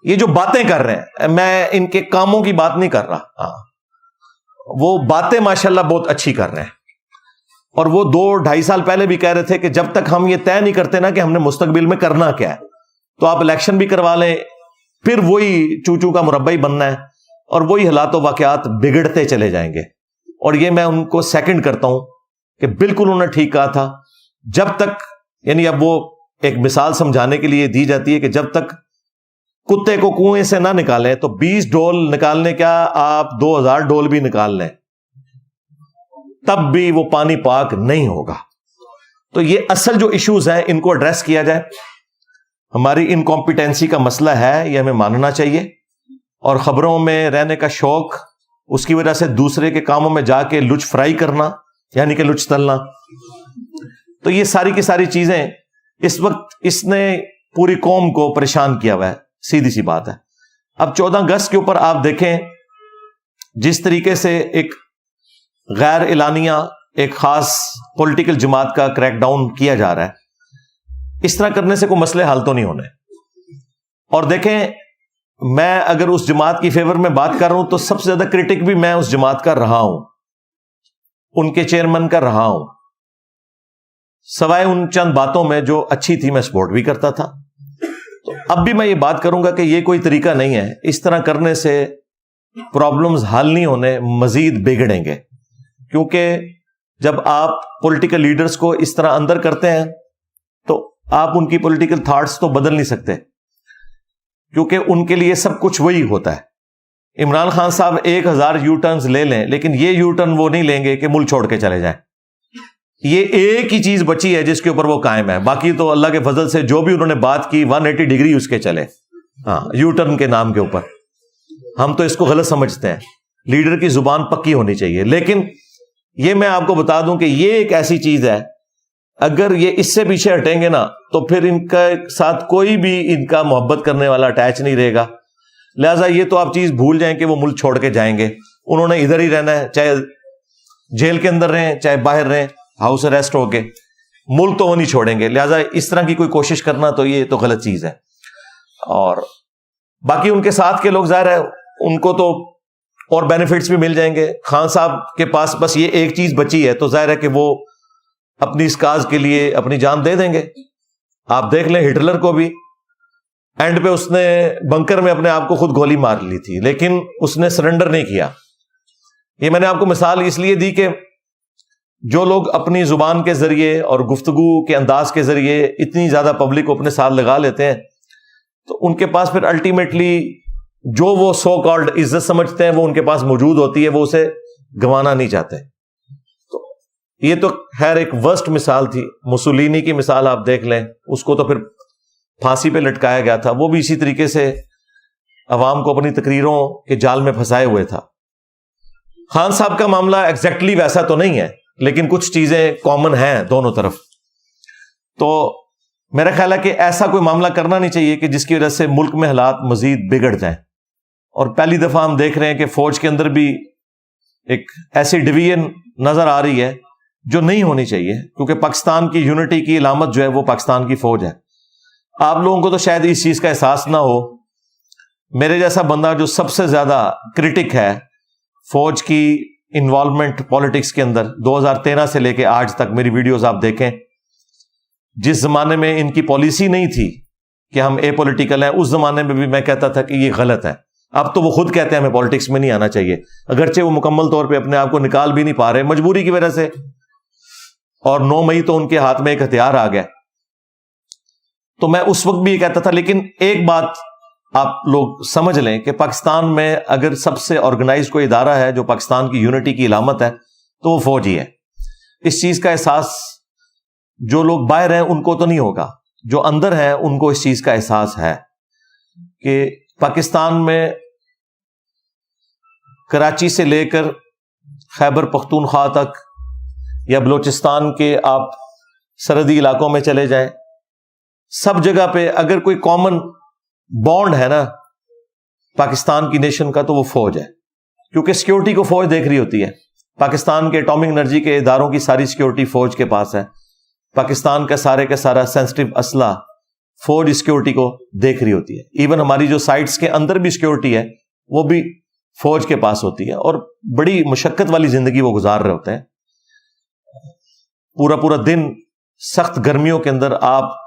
یہ جو باتیں کر رہے ہیں، میں ان کے کاموں کی بات نہیں کر رہا، وہ باتیں ماشاءاللہ بہت اچھی کر رہے ہیں. اور وہ 2-2.5 سال پہلے بھی کہہ رہے تھے کہ جب تک ہم یہ طے نہیں کرتے نا کہ ہم نے مستقبل میں کرنا کیا ہے، تو آپ الیکشن بھی کروا لیں، پھر وہی چوچو کا مربع ہی بننا ہے اور وہی حالات و واقعات بگڑتے چلے جائیں گے. اور یہ میں ان کو سیکنڈ کرتا ہوں کہ بالکل انہوں نے ٹھیک کہا تھا. جب تک، یعنی اب وہ ایک مثال سمجھانے کے لیے دی جاتی ہے کہ جب تک کتے کو کنویں سے نہ نکالیں تو 20 ڈول نکالنے کیا، آپ 2000 ڈول بھی نکال لیں تب بھی وہ پانی پاک نہیں ہوگا. تو یہ اصل جو ایشوز ہیں ان کو ایڈریس کیا جائے. ہماری انکمپیٹنسی کا مسئلہ ہے، یہ ہمیں ماننا چاہیے. اور خبروں میں رہنے کا شوق، اس کی وجہ سے دوسرے کے کاموں میں جا کے لچ فرائی کرنا، یعنی کہ لچ تلنا، تو یہ ساری کی ساری چیزیں اس وقت اس نے پوری قوم کو پریشان کیا ہوا ہے. سیدھی سی بات ہے. اب 14 اگست کے اوپر آپ دیکھیں جس طریقے سے ایک غیر اعلانیہ ایک خاص پولیٹیکل جماعت کا کریک ڈاؤن کیا جا رہا ہے، اس طرح کرنے سے کوئی مسئلے حل تو نہیں ہونے. اور دیکھیں، میں اگر اس جماعت کی فیور میں بات کر رہا ہوں تو سب سے زیادہ کرٹک بھی میں اس جماعت کا رہا ہوں، ان کے چیئرمین کا رہا ہوں، سوائے ان چند باتوں میں جو اچھی تھی میں سپورٹ بھی کرتا تھا. تو اب بھی میں یہ بات کروں گا کہ یہ کوئی طریقہ نہیں ہے. اس طرح کرنے سے پرابلمز حل نہیں ہونے، مزید بگڑیں گے. کیونکہ جب آپ پولیٹیکل لیڈرز کو اس طرح اندر کرتے ہیں تو آپ ان کی پولیٹیکل تھاٹس تو بدل نہیں سکتے، کیونکہ ان کے لیے سب کچھ وہی ہوتا ہے. عمران خان صاحب 1000 یو ٹرنز لے لیں، لیکن یہ یو ٹرن وہ نہیں لیں گے کہ ملک چھوڑ کے چلے جائیں. یہ ایک ہی چیز بچی ہے جس کے اوپر وہ قائم ہے. باقی تو اللہ کے فضل سے جو بھی انہوں نے بات کی 180 ڈگری اس کے چلے. ہاں، یو ٹرن کے نام کے اوپر. ہم تو اس کو غلط سمجھتے ہیں. لیڈر کی زبان پکی ہونی چاہیے. لیکن یہ میں آپ کو بتا دوں کہ یہ ایک ایسی چیز ہے، اگر یہ اس سے پیچھے ہٹیں گے نا تو پھر ان کا ساتھ کوئی بھی ان کا محبت کرنے والا اٹیچ نہیں رہے گا. لہٰذا یہ تو آپ چیز بھول جائیں کہ وہ ملک چھوڑ کے جائیں گے. انہوں نے ادھر ہی رہنا ہے، چاہے جیل کے اندر رہیں چاہے باہر رہیں، ہاؤس اریسٹ ہو کے. ملک تو وہ نہیں چھوڑیں گے. لہٰذا اس طرح کی کوئی کوشش کرنا تو یہ تو غلط چیز ہے. اور باقی ان کے ساتھ کے لوگ ظاہر ہے ان کو تو اور بینیفٹس بھی مل جائیں گے. خان صاحب کے پاس بس یہ ایک چیز بچی ہے تو ظاہر ہے کہ وہ اپنی اس کاز کے لیے اپنی جان دے دیں گے. آپ دیکھ لیں ہٹلر کو بھی اینڈ پہ اس نے بنکر میں اپنے آپ کو خود گولی مار لی تھی، لیکن اس نے سرنڈر نہیں کیا. یہ میں نے آپ کو مثال اس لیے دی کہ جو لوگ اپنی زبان کے ذریعے اور گفتگو کے انداز کے ذریعے اتنی زیادہ پبلک کو اپنے ساتھ لگا لیتے ہیں تو ان کے پاس پھر الٹیمیٹلی جو وہ سو کالڈ عزت سمجھتے ہیں وہ ان کے پاس موجود ہوتی ہے، وہ اسے گنوانا نہیں چاہتے. تو یہ تو خیر ایک ورسٹ مثال تھی. مسولینی کی مثال آپ دیکھ لیں، اس کو تو پھر پھانسی پہ لٹکایا گیا تھا. وہ بھی اسی طریقے سے عوام کو اپنی تقریروں کے جال میں پھنسائے ہوئے تھا. خان صاحب کا معاملہ ایگزیکٹلی ویسا تو نہیں ہے، لیکن کچھ چیزیں کامن ہیں دونوں طرف. تو میرا خیال ہے کہ ایسا کوئی معاملہ کرنا نہیں چاہیے کہ جس کی وجہ سے ملک میں حالات مزید بگڑ جائیں. اور پہلی دفعہ ہم دیکھ رہے ہیں کہ فوج کے اندر بھی ایک ایسی ڈویژن نظر آ رہی ہے جو نہیں ہونی چاہیے، کیونکہ پاکستان کی یونٹی کی علامت جو ہے وہ پاکستان کی فوج ہے. آپ لوگوں کو تو شاید اس چیز کا احساس نہ ہو. میرے جیسا بندہ جو سب سے زیادہ کرٹک ہے فوج کی انوالومنٹ پالیٹکس کے اندر، 2013 سے لے کے آج تک میری ویڈیوز آپ دیکھیں، جس زمانے میں ان کی پالیسی نہیں تھی کہ ہم اے پولیٹیکل ہیں، اس زمانے میں بھی میں کہتا تھا کہ یہ غلط ہے. اب تو وہ خود کہتے ہیں ہمیں پالیٹکس میں نہیں آنا چاہیے، اگرچہ وہ مکمل طور پہ اپنے آپ کو نکال بھی نہیں پا رہے مجبوری کی وجہ سے. اور 9 مئی تو ان کے ہاتھ میں ایک ہتھیار آ گیا. تو میں اس وقت بھی یہ کہتا تھا. لیکن ایک بات آپ لوگ سمجھ لیں کہ پاکستان میں اگر سب سے آرگنائز کوئی ادارہ ہے جو پاکستان کی یونٹی کی علامت ہے تو وہ فوج ہی ہے. اس چیز کا احساس جو لوگ باہر ہیں ان کو تو نہیں ہوگا، جو اندر ہیں ان کو اس چیز کا احساس ہے کہ پاکستان میں کراچی سے لے کر خیبر پختونخوا تک یا بلوچستان کے آپ سرحدی علاقوں میں چلے جائیں، سب جگہ پہ اگر کوئی کامن بانڈ ہے نا پاکستان کی نیشن کا تو وہ فوج ہے. کیونکہ سیکیورٹی کو فوج دیکھ رہی ہوتی ہے. پاکستان کے ایٹامک انرجی کے اداروں کی ساری سیکیورٹی فوج کے پاس ہے. پاکستان کا سارا سینسٹیو اسلحہ فوج سیکیورٹی کو دیکھ رہی ہوتی ہے. ایون ہماری جو سائٹس کے اندر بھی سیکیورٹی ہے وہ بھی فوج کے پاس ہوتی ہے. اور بڑی مشقت والی زندگی وہ گزار رہے ہوتے ہیں. پورا دن سخت گرمیوں کے اندر آپ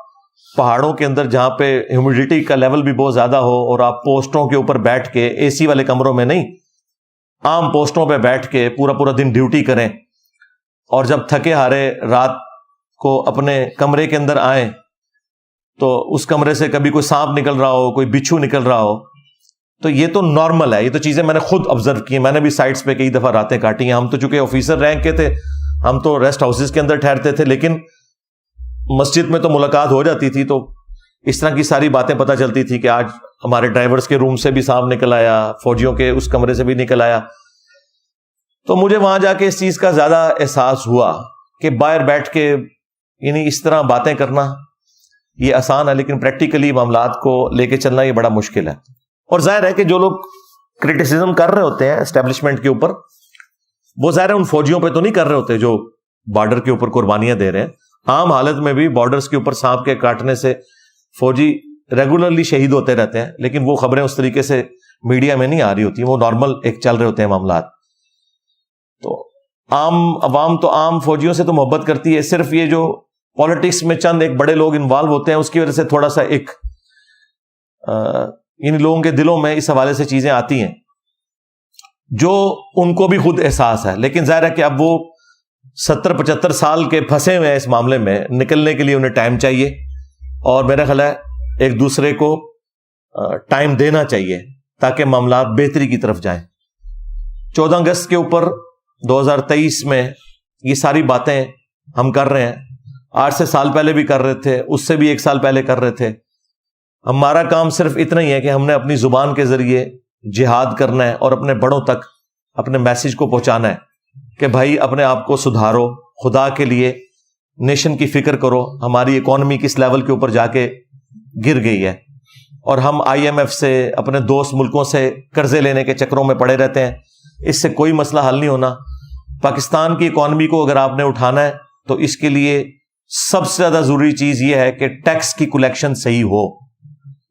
پہاڑوں کے اندر جہاں پہ ہیومیڈیٹی کا لیول بھی بہت زیادہ ہو اور آپ پوسٹوں کے اوپر بیٹھ کے اے سی والے کمروں میں نہیں، عام پوسٹوں پہ بیٹھ کے پورا دن ڈیوٹی کریں، اور جب تھکے ہارے رات کو اپنے کمرے کے اندر آئیں تو اس کمرے سے کبھی کوئی سانپ نکل رہا ہو، کوئی بچھو نکل رہا ہو. تو یہ تو نارمل ہے. یہ تو چیزیں میں نے خود آبزرو کی ہیں. میں نے بھی سائٹس پہ کئی دفعہ راتیں کاٹی ہیں. ہم تو چونکہ آفیسر رینک کے تھے، ہم تو ریسٹ ہاؤسز کے اندر ٹھہرتے تھے، لیکن مسجد میں تو ملاقات ہو جاتی تھی تو اس طرح کی ساری باتیں پتہ چلتی تھی کہ آج ہمارے ڈرائیورز کے روم سے بھی سانپ نکل آیا، فوجیوں کے اس کمرے سے بھی نکل آیا. تو مجھے وہاں جا کے اس چیز کا زیادہ احساس ہوا کہ باہر بیٹھ کے یعنی اس طرح باتیں کرنا یہ آسان ہے، لیکن پریکٹیکلی معاملات کو لے کے چلنا یہ بڑا مشکل ہے. اور ظاہر ہے کہ جو لوگ کرٹیسزم کر رہے ہوتے ہیں اسٹیبلشمنٹ کے اوپر، وہ ظاہر ہے ان فوجیوں پہ تو نہیں کر رہے ہوتے جو بارڈر کے اوپر قربانیاں دے رہے ہیں. عام حالت میں بھی بارڈرز کے اوپر سانپ کے کاٹنے سے فوجی ریگولرلی شہید ہوتے رہتے ہیں، لیکن وہ خبریں اس طریقے سے میڈیا میں نہیں آ رہی ہوتی، وہ نارمل ایک چل رہے ہوتے ہیں معاملات. تو عام عوام تو عام فوجیوں سے تو محبت کرتی ہے. صرف یہ جو پالیٹکس میں چند ایک بڑے لوگ انوالو ہوتے ہیں اس کی وجہ سے تھوڑا سا ایک ان لوگوں کے دلوں میں اس حوالے سے چیزیں آتی ہیں جو ان کو بھی خود احساس ہے. لیکن ظاہر ہے کہ اب وہ 70-75 سال کے پھنسے ہوئے ہیں اس معاملے میں، نکلنے کے لیے انہیں ٹائم چاہیے، اور میرا خیال ہے ایک دوسرے کو ٹائم دینا چاہیے تاکہ معاملات بہتری کی طرف جائیں. 14 اگست کے اوپر 2023 میں یہ ساری باتیں ہم کر رہے ہیں, 8 سے سال پہلے بھی کر رہے تھے, اس سے بھی 1 سال پہلے کر رہے تھے. ہمارا کام صرف اتنا ہی ہے کہ ہم نے اپنی زبان کے ذریعے جہاد کرنا ہے اور اپنے بڑوں تک اپنے میسج کو پہنچانا ہے کہ بھائی اپنے آپ کو سدھارو, خدا کے لیے نیشن کی فکر کرو. ہماری اکانومی کس لیول کے اوپر جا کے گر گئی ہے, اور ہم IMF سے, اپنے دوست ملکوں سے قرضے لینے کے چکروں میں پڑے رہتے ہیں. اس سے کوئی مسئلہ حل نہیں ہونا. پاکستان کی اکانومی کو اگر آپ نے اٹھانا ہے تو اس کے لیے سب سے زیادہ ضروری چیز یہ ہے کہ ٹیکس کی کلیکشن صحیح ہو.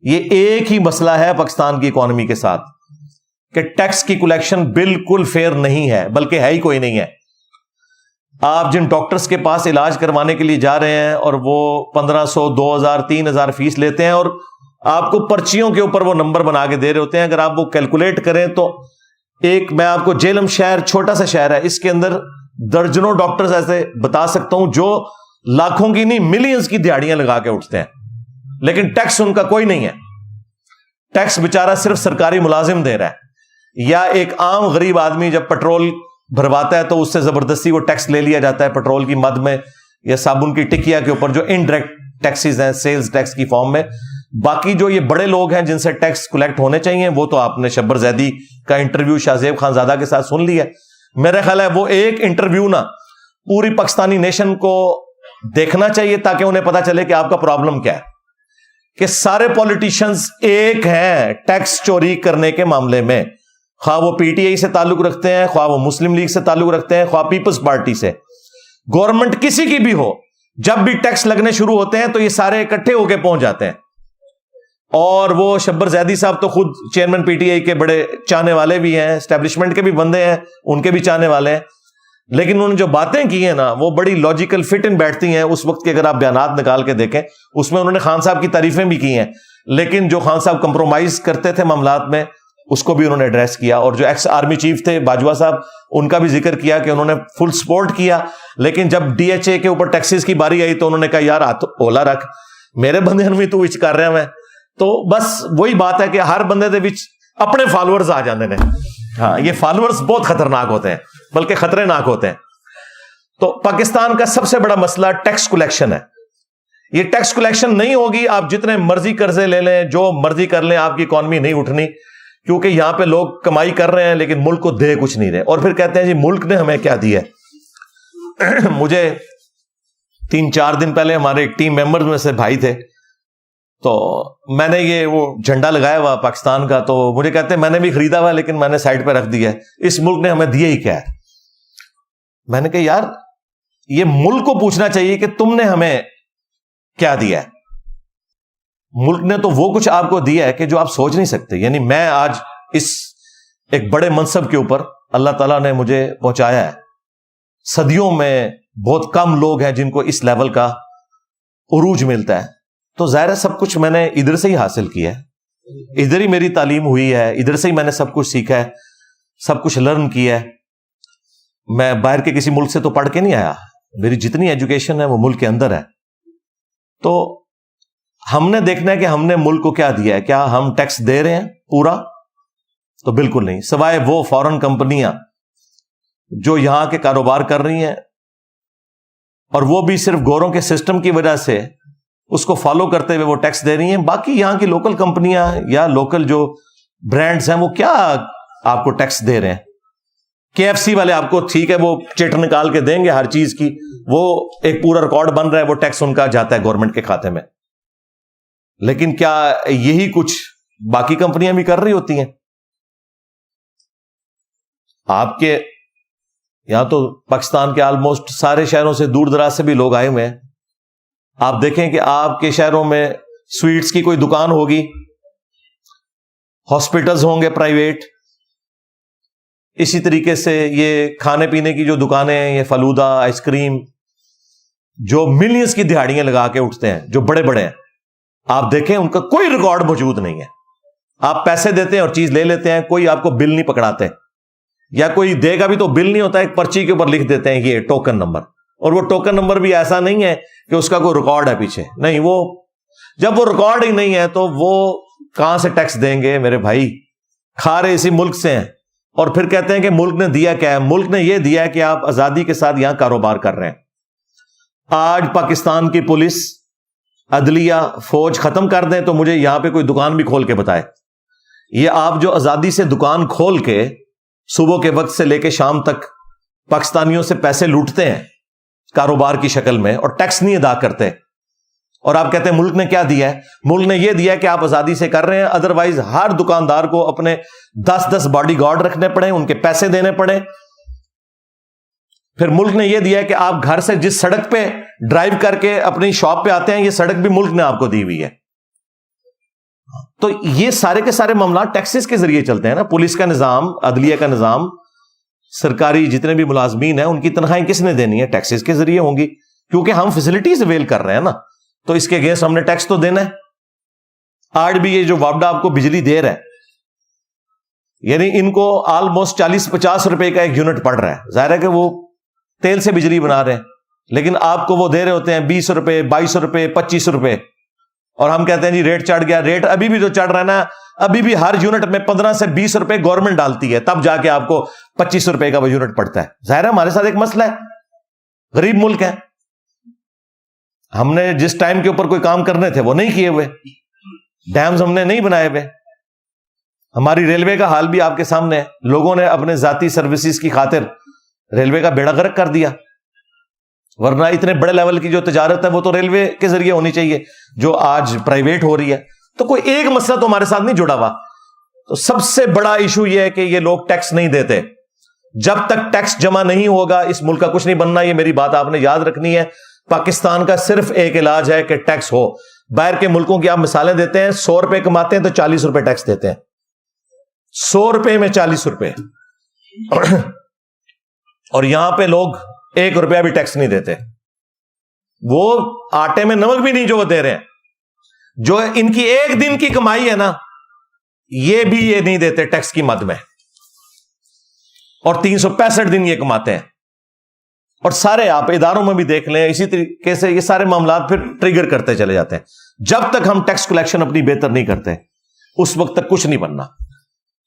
یہ ایک ہی مسئلہ ہے پاکستان کی اکانومی کے ساتھ کہ ٹیکس کی کلیکشن بالکل فیئر نہیں ہے, بلکہ ہے ہی کوئی نہیں ہے. آپ جن ڈاکٹرز کے پاس علاج کروانے کے لیے جا رہے ہیں اور وہ 1500, 2000, 3000 فیس لیتے ہیں, اور آپ کو پرچیوں کے اوپر وہ نمبر بنا کے دے رہے ہوتے ہیں. اگر آپ وہ کیلکولیٹ کریں تو میں آپ کو جیلم شہر, چھوٹا سا شہر ہے, اس کے اندر درجنوں ڈاکٹرز ایسے بتا سکتا ہوں جو لاکھوں کی نہیں ملینز کی دیہڑیاں لگا کے اٹھتے ہیں, لیکن ٹیکس ان کا کوئی نہیں ہے. ٹیکس بیچارہ صرف سرکاری ملازم دے رہا ہے, یا ایک عام غریب آدمی جب پیٹرول بھرواتا ہے تو اس سے زبردستی وہ ٹیکس لے لیا جاتا ہے پیٹرول کی مد میں یا صابن کی ٹکیا کے اوپر, جو انڈائریکٹ ٹیکسز ہیں سیلز ٹیکس کی فارم میں. باقی جو یہ بڑے لوگ ہیں جن سے ٹیکس کلیکٹ ہونے چاہیے, وہ تو آپ نے شبر زیدی کا انٹرویو شاہ زیب خان زادہ کے ساتھ سن لیا. میرا خیال ہے وہ ایک انٹرویو نا پوری پاکستانی نیشن کو دیکھنا چاہیے تاکہ انہیں پتا چلے کہ آپ کا پرابلم کیا ہے. کہ سارے پولیٹیشنز ایک ہیں ٹیکس چوری کرنے کے معاملے میں, خواہ وہ PTI سے تعلق رکھتے ہیں, خواہ وہ مسلم لیگ سے تعلق رکھتے ہیں, خواہ پیپلز پارٹی سے. گورنمنٹ کسی کی بھی ہو, جب بھی ٹیکس لگنے شروع ہوتے ہیں تو یہ سارے اکٹھے ہو کے پہنچ جاتے ہیں. اور وہ شبر زیدی صاحب تو خود چیئرمین PTI کے بڑے چاہنے والے بھی ہیں, اسٹیبلشمنٹ کے بھی بندے ہیں, ان کے بھی چاہنے والے ہیں. لیکن انہوں نے جو باتیں کی ہیں نا وہ بڑی لاجیکل فٹ ان بیٹھتی ہیں. اس وقت کے اگر آپ بیانات نکال کے دیکھیں اس میں انہوں نے خان صاحب کی تعریفیں بھی کی ہیں, لیکن جو خان صاحب کمپرومائز کرتے تھے معاملات میں اس کو بھی انہوں نے ایڈریس کیا. اور جو ایکس آرمی چیف تھے باجوہ صاحب, ان کا بھی ذکر کیا کہ انہوں نے فل سپورٹ کیا, لیکن جب DHA کے اوپر ٹیکسز کی باری آئی تو انہوں نے کہا یار ہاتھ اولا رکھ, میرے بندے بھی تو وچ کر رہے ہیں. میں تو بس وہی بات ہے کہ ہر بندے دے وچ اپنے فالوورز آ جاندے نے. ہاں, یہ فالوورز بہت خطرناک ہوتے ہیں, بلکہ خطرے ناک ہوتے ہیں. تو پاکستان کا سب سے بڑا مسئلہ ٹیکس کلیکشن ہے. یہ ٹیکس کلیکشن نہیں ہوگی, آپ جتنے مرضی قرضے لے لیں, جو مرضی کر لیں, آپ کی اکانومی نہیں اٹھنی, کیونکہ یہاں پہ لوگ کمائی کر رہے ہیں لیکن ملک کو دے کچھ نہیں رہے. اور پھر کہتے ہیں جی ملک نے ہمیں کیا دیا ہے. مجھے 3-4 دن پہلے ہمارے ایک ٹیم ممبرز میں سے بھائی تھے, تو میں نے یہ وہ جھنڈا لگایا ہوا پاکستان کا, تو مجھے کہتے ہیں میں نے بھی خریدا ہوا لیکن میں نے سائڈ پہ رکھ دیا ہے, اس ملک نے ہمیں دیا ہی کیا ہے. میں نے کہا یار یہ ملک کو پوچھنا چاہیے کہ تم نے ہمیں کیا دیا ہے. ملک نے تو وہ کچھ آپ کو دیا ہے کہ جو آپ سوچ نہیں سکتے. یعنی میں آج اس ایک بڑے منصب کے اوپر اللہ تعالیٰ نے مجھے پہنچایا ہے. صدیوں میں بہت کم لوگ ہیں جن کو اس لیول کا عروج ملتا ہے. تو ظاہر ہے سب کچھ میں نے ادھر سے ہی حاصل کیا ہے, ادھر ہی میری تعلیم ہوئی ہے, ادھر سے ہی میں نے سب کچھ سیکھا ہے, سب کچھ لرن کیا ہے. میں باہر کے کسی ملک سے تو پڑھ کے نہیں آیا, میری جتنی ایجوکیشن ہے وہ ملک کے اندر ہے. تو ہم نے دیکھنا ہے کہ ہم نے ملک کو کیا دیا ہے. کیا ہم ٹیکس دے رہے ہیں پورا؟ تو بالکل نہیں, سوائے وہ فورن کمپنیاں جو یہاں کے کاروبار کر رہی ہیں, اور وہ بھی صرف گوروں کے سسٹم کی وجہ سے اس کو فالو کرتے ہوئے وہ ٹیکس دے رہی ہیں. باقی یہاں کی لوکل کمپنیاں یا لوکل جو برانڈز ہیں وہ کیا آپ کو ٹیکس دے رہے ہیں. KFC والے آپ کو ٹھیک ہے وہ چٹ نکال کے دیں گے ہر چیز کی, وہ ایک پورا ریکارڈ بن رہا ہے, وہ ٹیکس ان کا جاتا ہے گورنمنٹ کے کھاتے میں. لیکن کیا یہی کچھ باقی کمپنیاں بھی کر رہی ہوتی ہیں؟ آپ کے یہاں تو پاکستان کے آلموسٹ سارے شہروں سے دور دراز سے بھی لوگ آئے ہوئے ہیں. آپ دیکھیں کہ آپ کے شہروں میں سویٹس کی کوئی دکان ہوگی, ہاسپٹلز ہوں گے پرائیویٹ, اسی طریقے سے یہ کھانے پینے کی جو دکانیں ہیں, یہ فلودہ, آئس کریم, جو ملینز کی دہاڑیاں لگا کے اٹھتے ہیں, جو بڑے بڑے ہیں, آپ دیکھیں ان کا کوئی ریکارڈ موجود نہیں ہے. آپ پیسے دیتے ہیں اور چیز لے لیتے ہیں, کوئی آپ کو بل نہیں پکڑاتے, یا کوئی دے گا بھی تو بل نہیں ہوتا, ایک پرچی کے اوپر لکھ دیتے ہیں یہ ٹوکن نمبر, اور وہ ٹوکن نمبر بھی ایسا نہیں ہے کہ اس کا کوئی ریکارڈ ہے پیچھے. نہیں, وہ جب وہ ریکارڈ ہی نہیں ہے تو وہ کہاں سے ٹیکس دیں گے میرے بھائی؟ کھا رہے اسی ملک سے ہیں, اور پھر کہتے ہیں کہ ملک نے دیا کیا ہے. ملک نے یہ دیا ہے کہ آپ آزادی کے ساتھ یہاں کاروبار کر رہے ہیں. آج پاکستان کی پولیس، عدلیہ، فوج ختم کر دیں تو مجھے یہاں پہ کوئی دکان بھی کھول کے بتائے. یہ آپ جو آزادی سے دکان کھول کے صبح کے وقت سے لے کے شام تک پاکستانیوں سے پیسے لوٹتے ہیں کاروبار کی شکل میں اور ٹیکس نہیں ادا کرتے، اور آپ کہتے ہیں ملک نے کیا دیا ہے؟ ملک نے یہ دیا کہ آپ آزادی سے کر رہے ہیں، ادروائز ہر دکاندار کو اپنے 10 باڈی گارڈ رکھنے پڑے، ان کے پیسے دینے پڑے. پھر ملک نے یہ دیا ہے کہ آپ گھر سے جس سڑک پہ ڈرائیو کر کے اپنی شاپ پہ آتے ہیں، یہ سڑک بھی ملک نے آپ کو دی ہوئی ہے. تو یہ سارے کے سارے معاملات ٹیکسز کے ذریعے چلتے ہیں نا. پولیس کا نظام، عدلیہ کا نظام، سرکاری جتنے بھی ملازمین ہیں، ان کی تنخواہیں کس نے دینی ہے؟ ٹیکسز کے ذریعے ہوں گی، کیونکہ ہم فیسلٹیز اویل کر رہے ہیں نا، تو اس کے اگینسٹ ہم نے ٹیکس تو دینا ہے. آج بھی یہ جو وابڈا آپ کو بجلی دے رہا ہے، یعنی ان کو آلموسٹ 40-50 روپے کا ایک یونٹ پڑ رہا ہے. ظاہر ہے کہ وہ تیل سے بجلی بنا رہے ہیں، لیکن آپ کو وہ دے رہے ہوتے ہیں 20 روپے، 22 روپے، 25 روپے، اور ہم کہتے ہیں جی ریٹ چڑھ گیا. ریٹ ابھی بھی جو چڑھ رہا ہے نا، ابھی بھی ہر یونٹ میں 15 سے 20 روپے گورنمنٹ ڈالتی ہے، تب جا کے آپ کو 25 روپے کا وہ یونٹ پڑتا ہے. ظاہر ہے ہمارے ساتھ ایک مسئلہ ہے، غریب ملک ہے، ہم نے جس ٹائم کے اوپر کوئی کام کرنے تھے وہ نہیں کیے ہوئے، ڈیمز ہم نے نہیں بنائے ہوئے. ہماری ریلوے کا حال بھی آپ کے سامنے ہے، لوگوں نے اپنے ذاتی سروسز کی خاطر ریلوے کا بیڑا غرق کر دیا. ورنہ اتنے بڑے لیول کی جو تجارت ہے وہ تو ریلوے کے ذریعے ہونی چاہیے، جو آج پرائیویٹ ہو رہی ہے. تو کوئی ایک مسئلہ تو ہمارے ساتھ نہیں جڑا ہوا. تو سب سے بڑا ایشو یہ ہے کہ یہ لوگ ٹیکس نہیں دیتے. جب تک ٹیکس جمع نہیں ہوگا اس ملک کا کچھ نہیں بننا. یہ میری بات آپ نے یاد رکھنی ہے. پاکستان کا صرف ایک علاج ہے کہ ٹیکس ہو. باہر کے ملکوں کی آپ مثالیں دیتے ہیں، 100 روپے کماتے ہیں تو 40 روپے ٹیکس دیتے ہیں. 100 روپے میں 40 روپے، اور یہاں پہ لوگ 1 روپیہ بھی ٹیکس نہیں دیتے. وہ آٹے میں نمک بھی نہیں جو وہ دے رہے ہیں. جو ان کی ایک دن کی کمائی ہے نا، یہ بھی یہ نہیں دیتے ٹیکس کی مد میں، اور 365 دن یہ کماتے ہیں. اور سارے آپ اداروں میں بھی دیکھ لیں، اسی طریقے سے یہ سارے معاملات پھر ٹریگر کرتے چلے جاتے ہیں. جب تک ہم ٹیکس کلیکشن اپنی بہتر نہیں کرتے اس وقت تک کچھ نہیں بننا.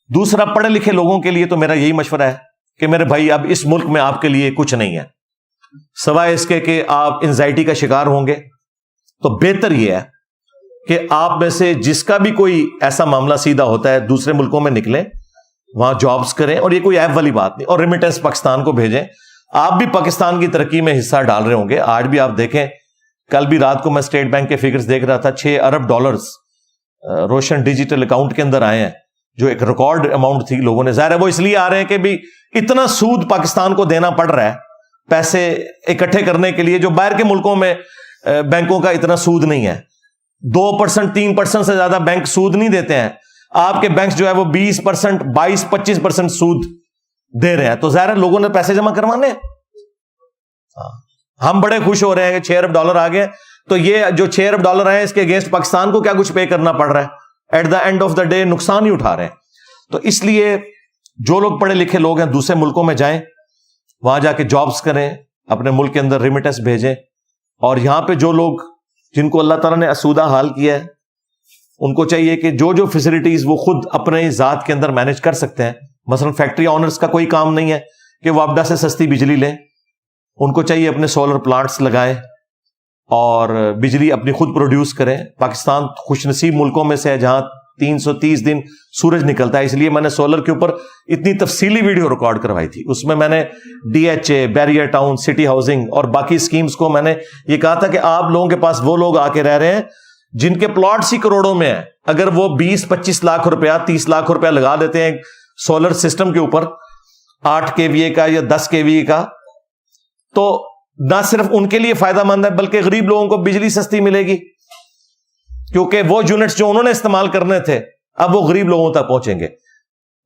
دوسرا، پڑھے لکھے لوگوں کے لیے تو میرا یہی مشورہ ہے کہ میرے بھائی اب اس ملک میں آپ کے لیے کچھ نہیں ہے سوائے اس کے کہ آپ انزائٹی کا شکار ہوں گے. تو بہتر یہ ہے کہ آپ میں سے جس کا بھی کوئی ایسا معاملہ سیدھا ہوتا ہے دوسرے ملکوں میں نکلیں، وہاں جابز کریں، اور یہ کوئی ایب والی بات نہیں، اور ریمیٹنس پاکستان کو بھیجیں. آپ بھی پاکستان کی ترقی میں حصہ ڈال رہے ہوں گے. آج بھی آپ دیکھیں، کل بھی رات کو میں اسٹیٹ بینک کے فگرز دیکھ رہا تھا، $6 ارب روشن ڈیجیٹل اکاؤنٹ کے اندر آئے ہیں، جو ایک ریکارڈ اماؤنٹ تھی. لوگوں نے، ظاہر ہے وہ اس لیے آ رہے ہیں کہ بھی اتنا سود پاکستان کو دینا پڑ رہا ہے پیسے اکٹھے کرنے کے لیے، جو باہر کے ملکوں میں بینکوں کا اتنا سود نہیں ہے. 2%، 3% سے زیادہ بینک سود نہیں دیتے ہیں. آپ کے بینک جو ہے وہ 20%، 22-25% سود دے رہے ہیں. تو ظاہر ہے لوگوں نے پیسے جمع کروانے ہیں. ہم بڑے خوش ہو رہے ہیں کہ $6 ارب آ گئے، تو یہ جو $6 ارب آئے اس کے اگینسٹ پاکستان کو کیا کچھ پے کرنا پڑ رہا ہے؟ At the end of the day نقصان ہی اٹھا رہے ہیں. تو اس لیے جو لوگ پڑھے لکھے لوگ ہیں دوسرے ملکوں میں جائیں، وہاں جا کے جابز کریں، اپنے ملک کے اندر ریمیٹنس بھیجیں. اور یہاں پہ جو لوگ جن کو اللہ تعالیٰ نے اسودہ حال کیا ہے، ان کو چاہیے کہ جو فیسلٹیز وہ خود اپنے ذات کے اندر مینج کر سکتے ہیں. مثلا فیکٹری آنرز کا کوئی کام نہیں ہے کہ وہ وابڈا سے سستی بجلی لیں. ان کو چاہیے اپنے سولر پلانٹس لگائیں اور بجلی اپنی خود پروڈیوس کریں. پاکستان خوش نصیب ملکوں میں سے ہے جہاں 330 دن سورج نکلتا ہے. اس لیے میں نے سولر کے اوپر اتنی تفصیلی ویڈیو ریکارڈ کروائی تھی. اس میں نے DHA، barrier town, city housing اور باقی اسکیمز کو میں نے یہ کہا تھا کہ آپ لوگوں کے پاس وہ لوگ آ کے رہ رہے ہیں جن کے پلاٹس ہی کروڑوں میں ہیں. اگر وہ 20-25 لاکھ روپیہ، 30 لاکھ روپیہ لگا دیتے ہیں سولر سسٹم کے اوپر 8 kVA کا یا 10 kVA کا، تو نہ صرف ان کے لیے فائدہ مند ہے بلکہ غریب لوگوں کو بجلی سستی ملے گی، کیونکہ وہ یونٹس جو انہوں نے استعمال کرنے تھے اب وہ غریب لوگوں تک پہنچیں گے.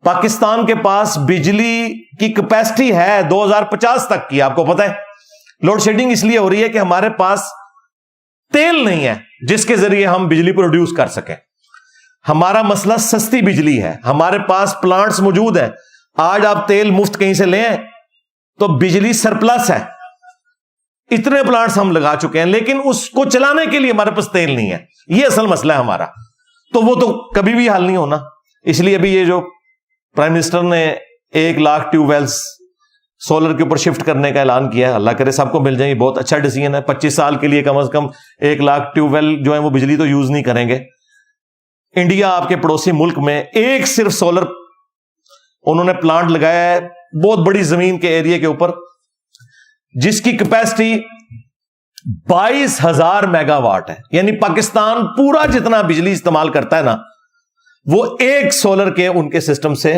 پاکستان کے پاس بجلی کی کیپیسٹی ہے 2050 تک کی. آپ کو پتہ ہے لوڈ شیڈنگ اس لیے ہو رہی ہے کہ ہمارے پاس تیل نہیں ہے جس کے ذریعے ہم بجلی پروڈیوس کر سکیں. ہمارا مسئلہ سستی بجلی ہے. ہمارے پاس پلانٹس موجود ہیں. آج آپ تیل مفت کہیں سے لیں تو بجلی سرپلس ہے. اتنے پلانٹس ہم لگا چکے ہیں لیکن اس کو چلانے کے لیے ہمارے پاس تیل نہیں ہے. یہ اصل مسئلہ ہے ہمارا. تو وہ تو کبھی بھی حل نہیں ہونا. اس لیے ابھی یہ جو پرائم منسٹر نے 1 لاکھ ٹیوب ویلز سولر کے اوپر شفٹ کرنے کا اعلان کیا ہے. اللہ کرے سب کو مل جائیں, یہ بہت اچھا ڈیسیژن ہے. 25 سال کے لیے کم از کم 1 لاکھ ٹیوب ویل جو ہے وہ بجلی تو یوز نہیں کریں گے. انڈیا آپ کے پڑوسی ملک میں ایک صرف سولر انہوں نے پلانٹ لگایا ہے بہت بڑی زمین کے ایریا کے اوپر, جس کی کیپیسٹی 22,000 میگا واٹ ہے. یعنی پاکستان پورا جتنا بجلی استعمال کرتا ہے نا, وہ ایک سولر کے ان کے سسٹم سے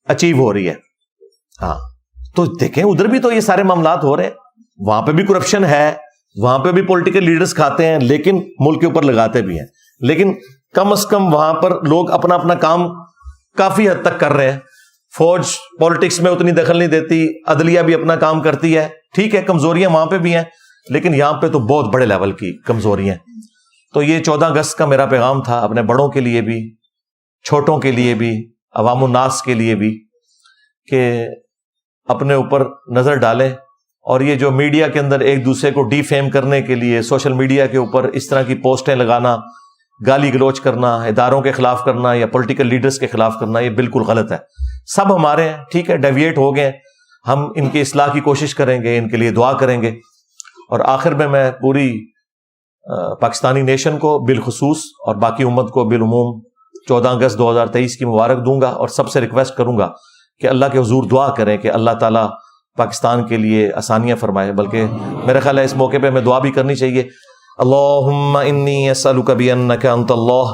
اچیو ہو رہی ہے. ہاں تو دیکھیں ادھر بھی تو یہ سارے معاملات ہو رہے ہیں. وہاں پہ بھی کرپشن ہے, وہاں پہ بھی پولیٹیکل لیڈرز کھاتے ہیں, لیکن ملک کے اوپر لگاتے بھی ہیں. لیکن کم از کم وہاں پر لوگ اپنا اپنا کام کافی حد تک کر رہے ہیں. فوج پالیٹکس میں اتنی دخل نہیں دیتی, عدلیہ بھی اپنا کام کرتی ہے. ٹھیک ہے کمزوریاں وہاں پہ بھی ہیں, لیکن یہاں پہ تو بہت بڑے لیول کی کمزوریاں. تو یہ 14 اگست کا میرا پیغام تھا اپنے بڑوں کے لیے بھی, چھوٹوں کے لیے بھی, عوام الناس کے لیے بھی, کہ اپنے اوپر نظر ڈالیں. اور یہ جو میڈیا کے اندر ایک دوسرے کو ڈی فیم کرنے کے لیے سوشل میڈیا کے اوپر اس طرح کی پوسٹیں لگانا, گالی گلوچ کرنا, اداروں کے خلاف کرنا یا پولیٹیکل لیڈرز کے خلاف کرنا, یہ بالکل غلط ہے. سب ہمارے ہیں, ٹھیک ہے ڈیویٹ ہو گئے, ہم ان کی اصلاح کی کوشش کریں گے, ان کے لیے دعا کریں گے. اور آخر میں پوری پاکستانی نیشن کو بالخصوص اور باقی امت کو بالعموم 14 اگست 2023 کی مبارک دوں گا, اور سب سے ریکویسٹ کروں گا کہ اللہ کے حضور دعا کریں کہ اللہ تعالیٰ پاکستان کے لیے آسانیاں فرمائے. بلکہ میرا خیال ہے اس موقع پہ ہمیں دعا بھی کرنی چاہیے. اللہم انی اسألک بانک انت اللہ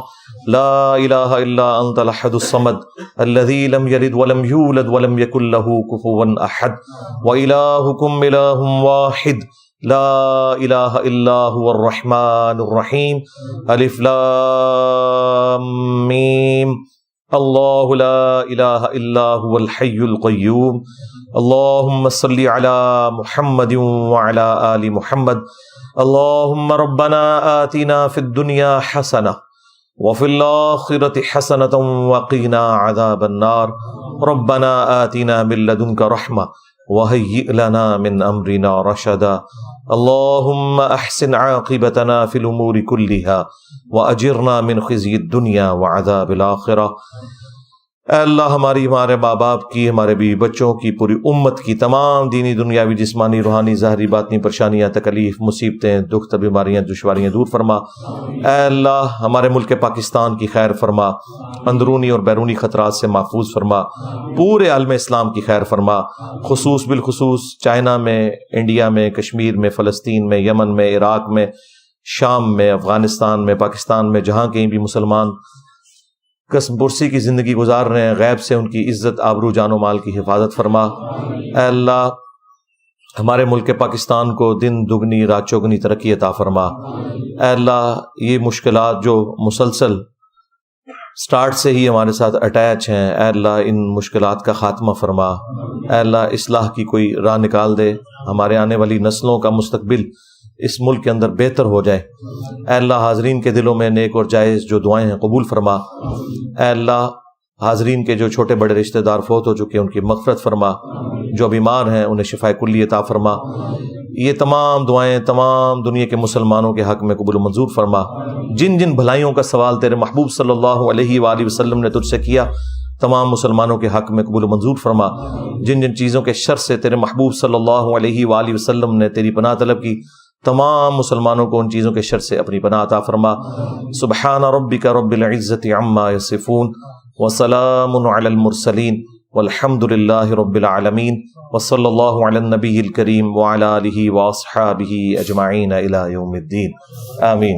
لا الہ الا انت الاحد الصمد الذی لم یلد ولم یولد ولم یکن لہ کفوا احد والہکم الہ واحد لا الہ الا هو الرحمن الرحیم الف لام میم اللہ لا الہ الا هو الحی القیوم اللہم صلی علی محمد وعلی آل محمد اللہم ربنا آتنا فی الدنیا حسنہ وفی الآخرة حسنة وقنا عذاب النار ربنا آتنا من لدنک رحمہ وہیئ لنا من امرنا رشدا اللہم احسن عاقبتنا فی الامور کلہا واجرنا من خزی الدنیا وعذاب الآخرہ. اے اللہ ہمارے ماں باپ کی, ہمارے بیوی بچوں کی, پوری امت کی تمام دینی دنیاوی جسمانی روحانی ظاہری باطنی پریشانیاں تکلیف مصیبتیں دکھ بیماریاں دشواریاں دور فرما. اے اللہ ہمارے ملک پاکستان کی خیر فرما, اندرونی اور بیرونی خطرات سے محفوظ فرما, پورے عالم اسلام کی خیر فرما, خصوص بالخصوص چائنا میں, انڈیا میں, کشمیر میں, فلسطین میں, یمن میں, عراق میں, شام میں, افغانستان میں, پاکستان میں, جہاں کہیں بھی مسلمان قسم پرسی کی زندگی گزار رہے ہیں, غیب سے ان کی عزت آبرو جان و مال کی حفاظت فرما. اے اللہ ہمارے ملک پاکستان کو دن دگنی رات چوگنی ترقی عطا فرما. اے اللہ یہ مشکلات جو مسلسل سٹارٹ سے ہی ہمارے ساتھ اٹیچ ہیں, اے اللہ ان مشکلات کا خاتمہ فرما. اے اللہ اصلاح کی کوئی راہ نکال دے, ہمارے آنے والی نسلوں کا مستقبل اس ملک کے اندر بہتر ہو جائے. اے اللہ حاضرین کے دلوں میں نیک اور جائز جو دعائیں ہیں قبول فرما. اے اللہ حاضرین کے جو چھوٹے بڑے رشتہ دار فوت ہو چکے ان کی مغفرت فرما, جو بیمار ہیں انہیں شفاء کلی عطا فرما. یہ تمام دعائیں تمام دنیا کے مسلمانوں کے حق میں قبول و منظور فرما. جن جن بھلائیوں کا سوال تیرے محبوب صلی اللہ علیہ وآلہ وسلم نے تجھ سے کیا, تمام مسلمانوں کے حق میں قبول و منظور فرما. جن جن چیزوں کے شر سے تیرے محبوب صلی اللہ علیہ وآلہ وسلم نے تیری پناہ طلب کی, تمام مسلمانوں کو ان چیزوں کے شر سے اپنی پناہ عطا فرما. سبحان ربک رب العزت عما یصفون وسلام علی المرسلین والحمد للہ رب العالمین وصلی اللہ علی النبی الکریم وعلی آلہ واصحابہ اجمعین الی یوم الدین. آمین.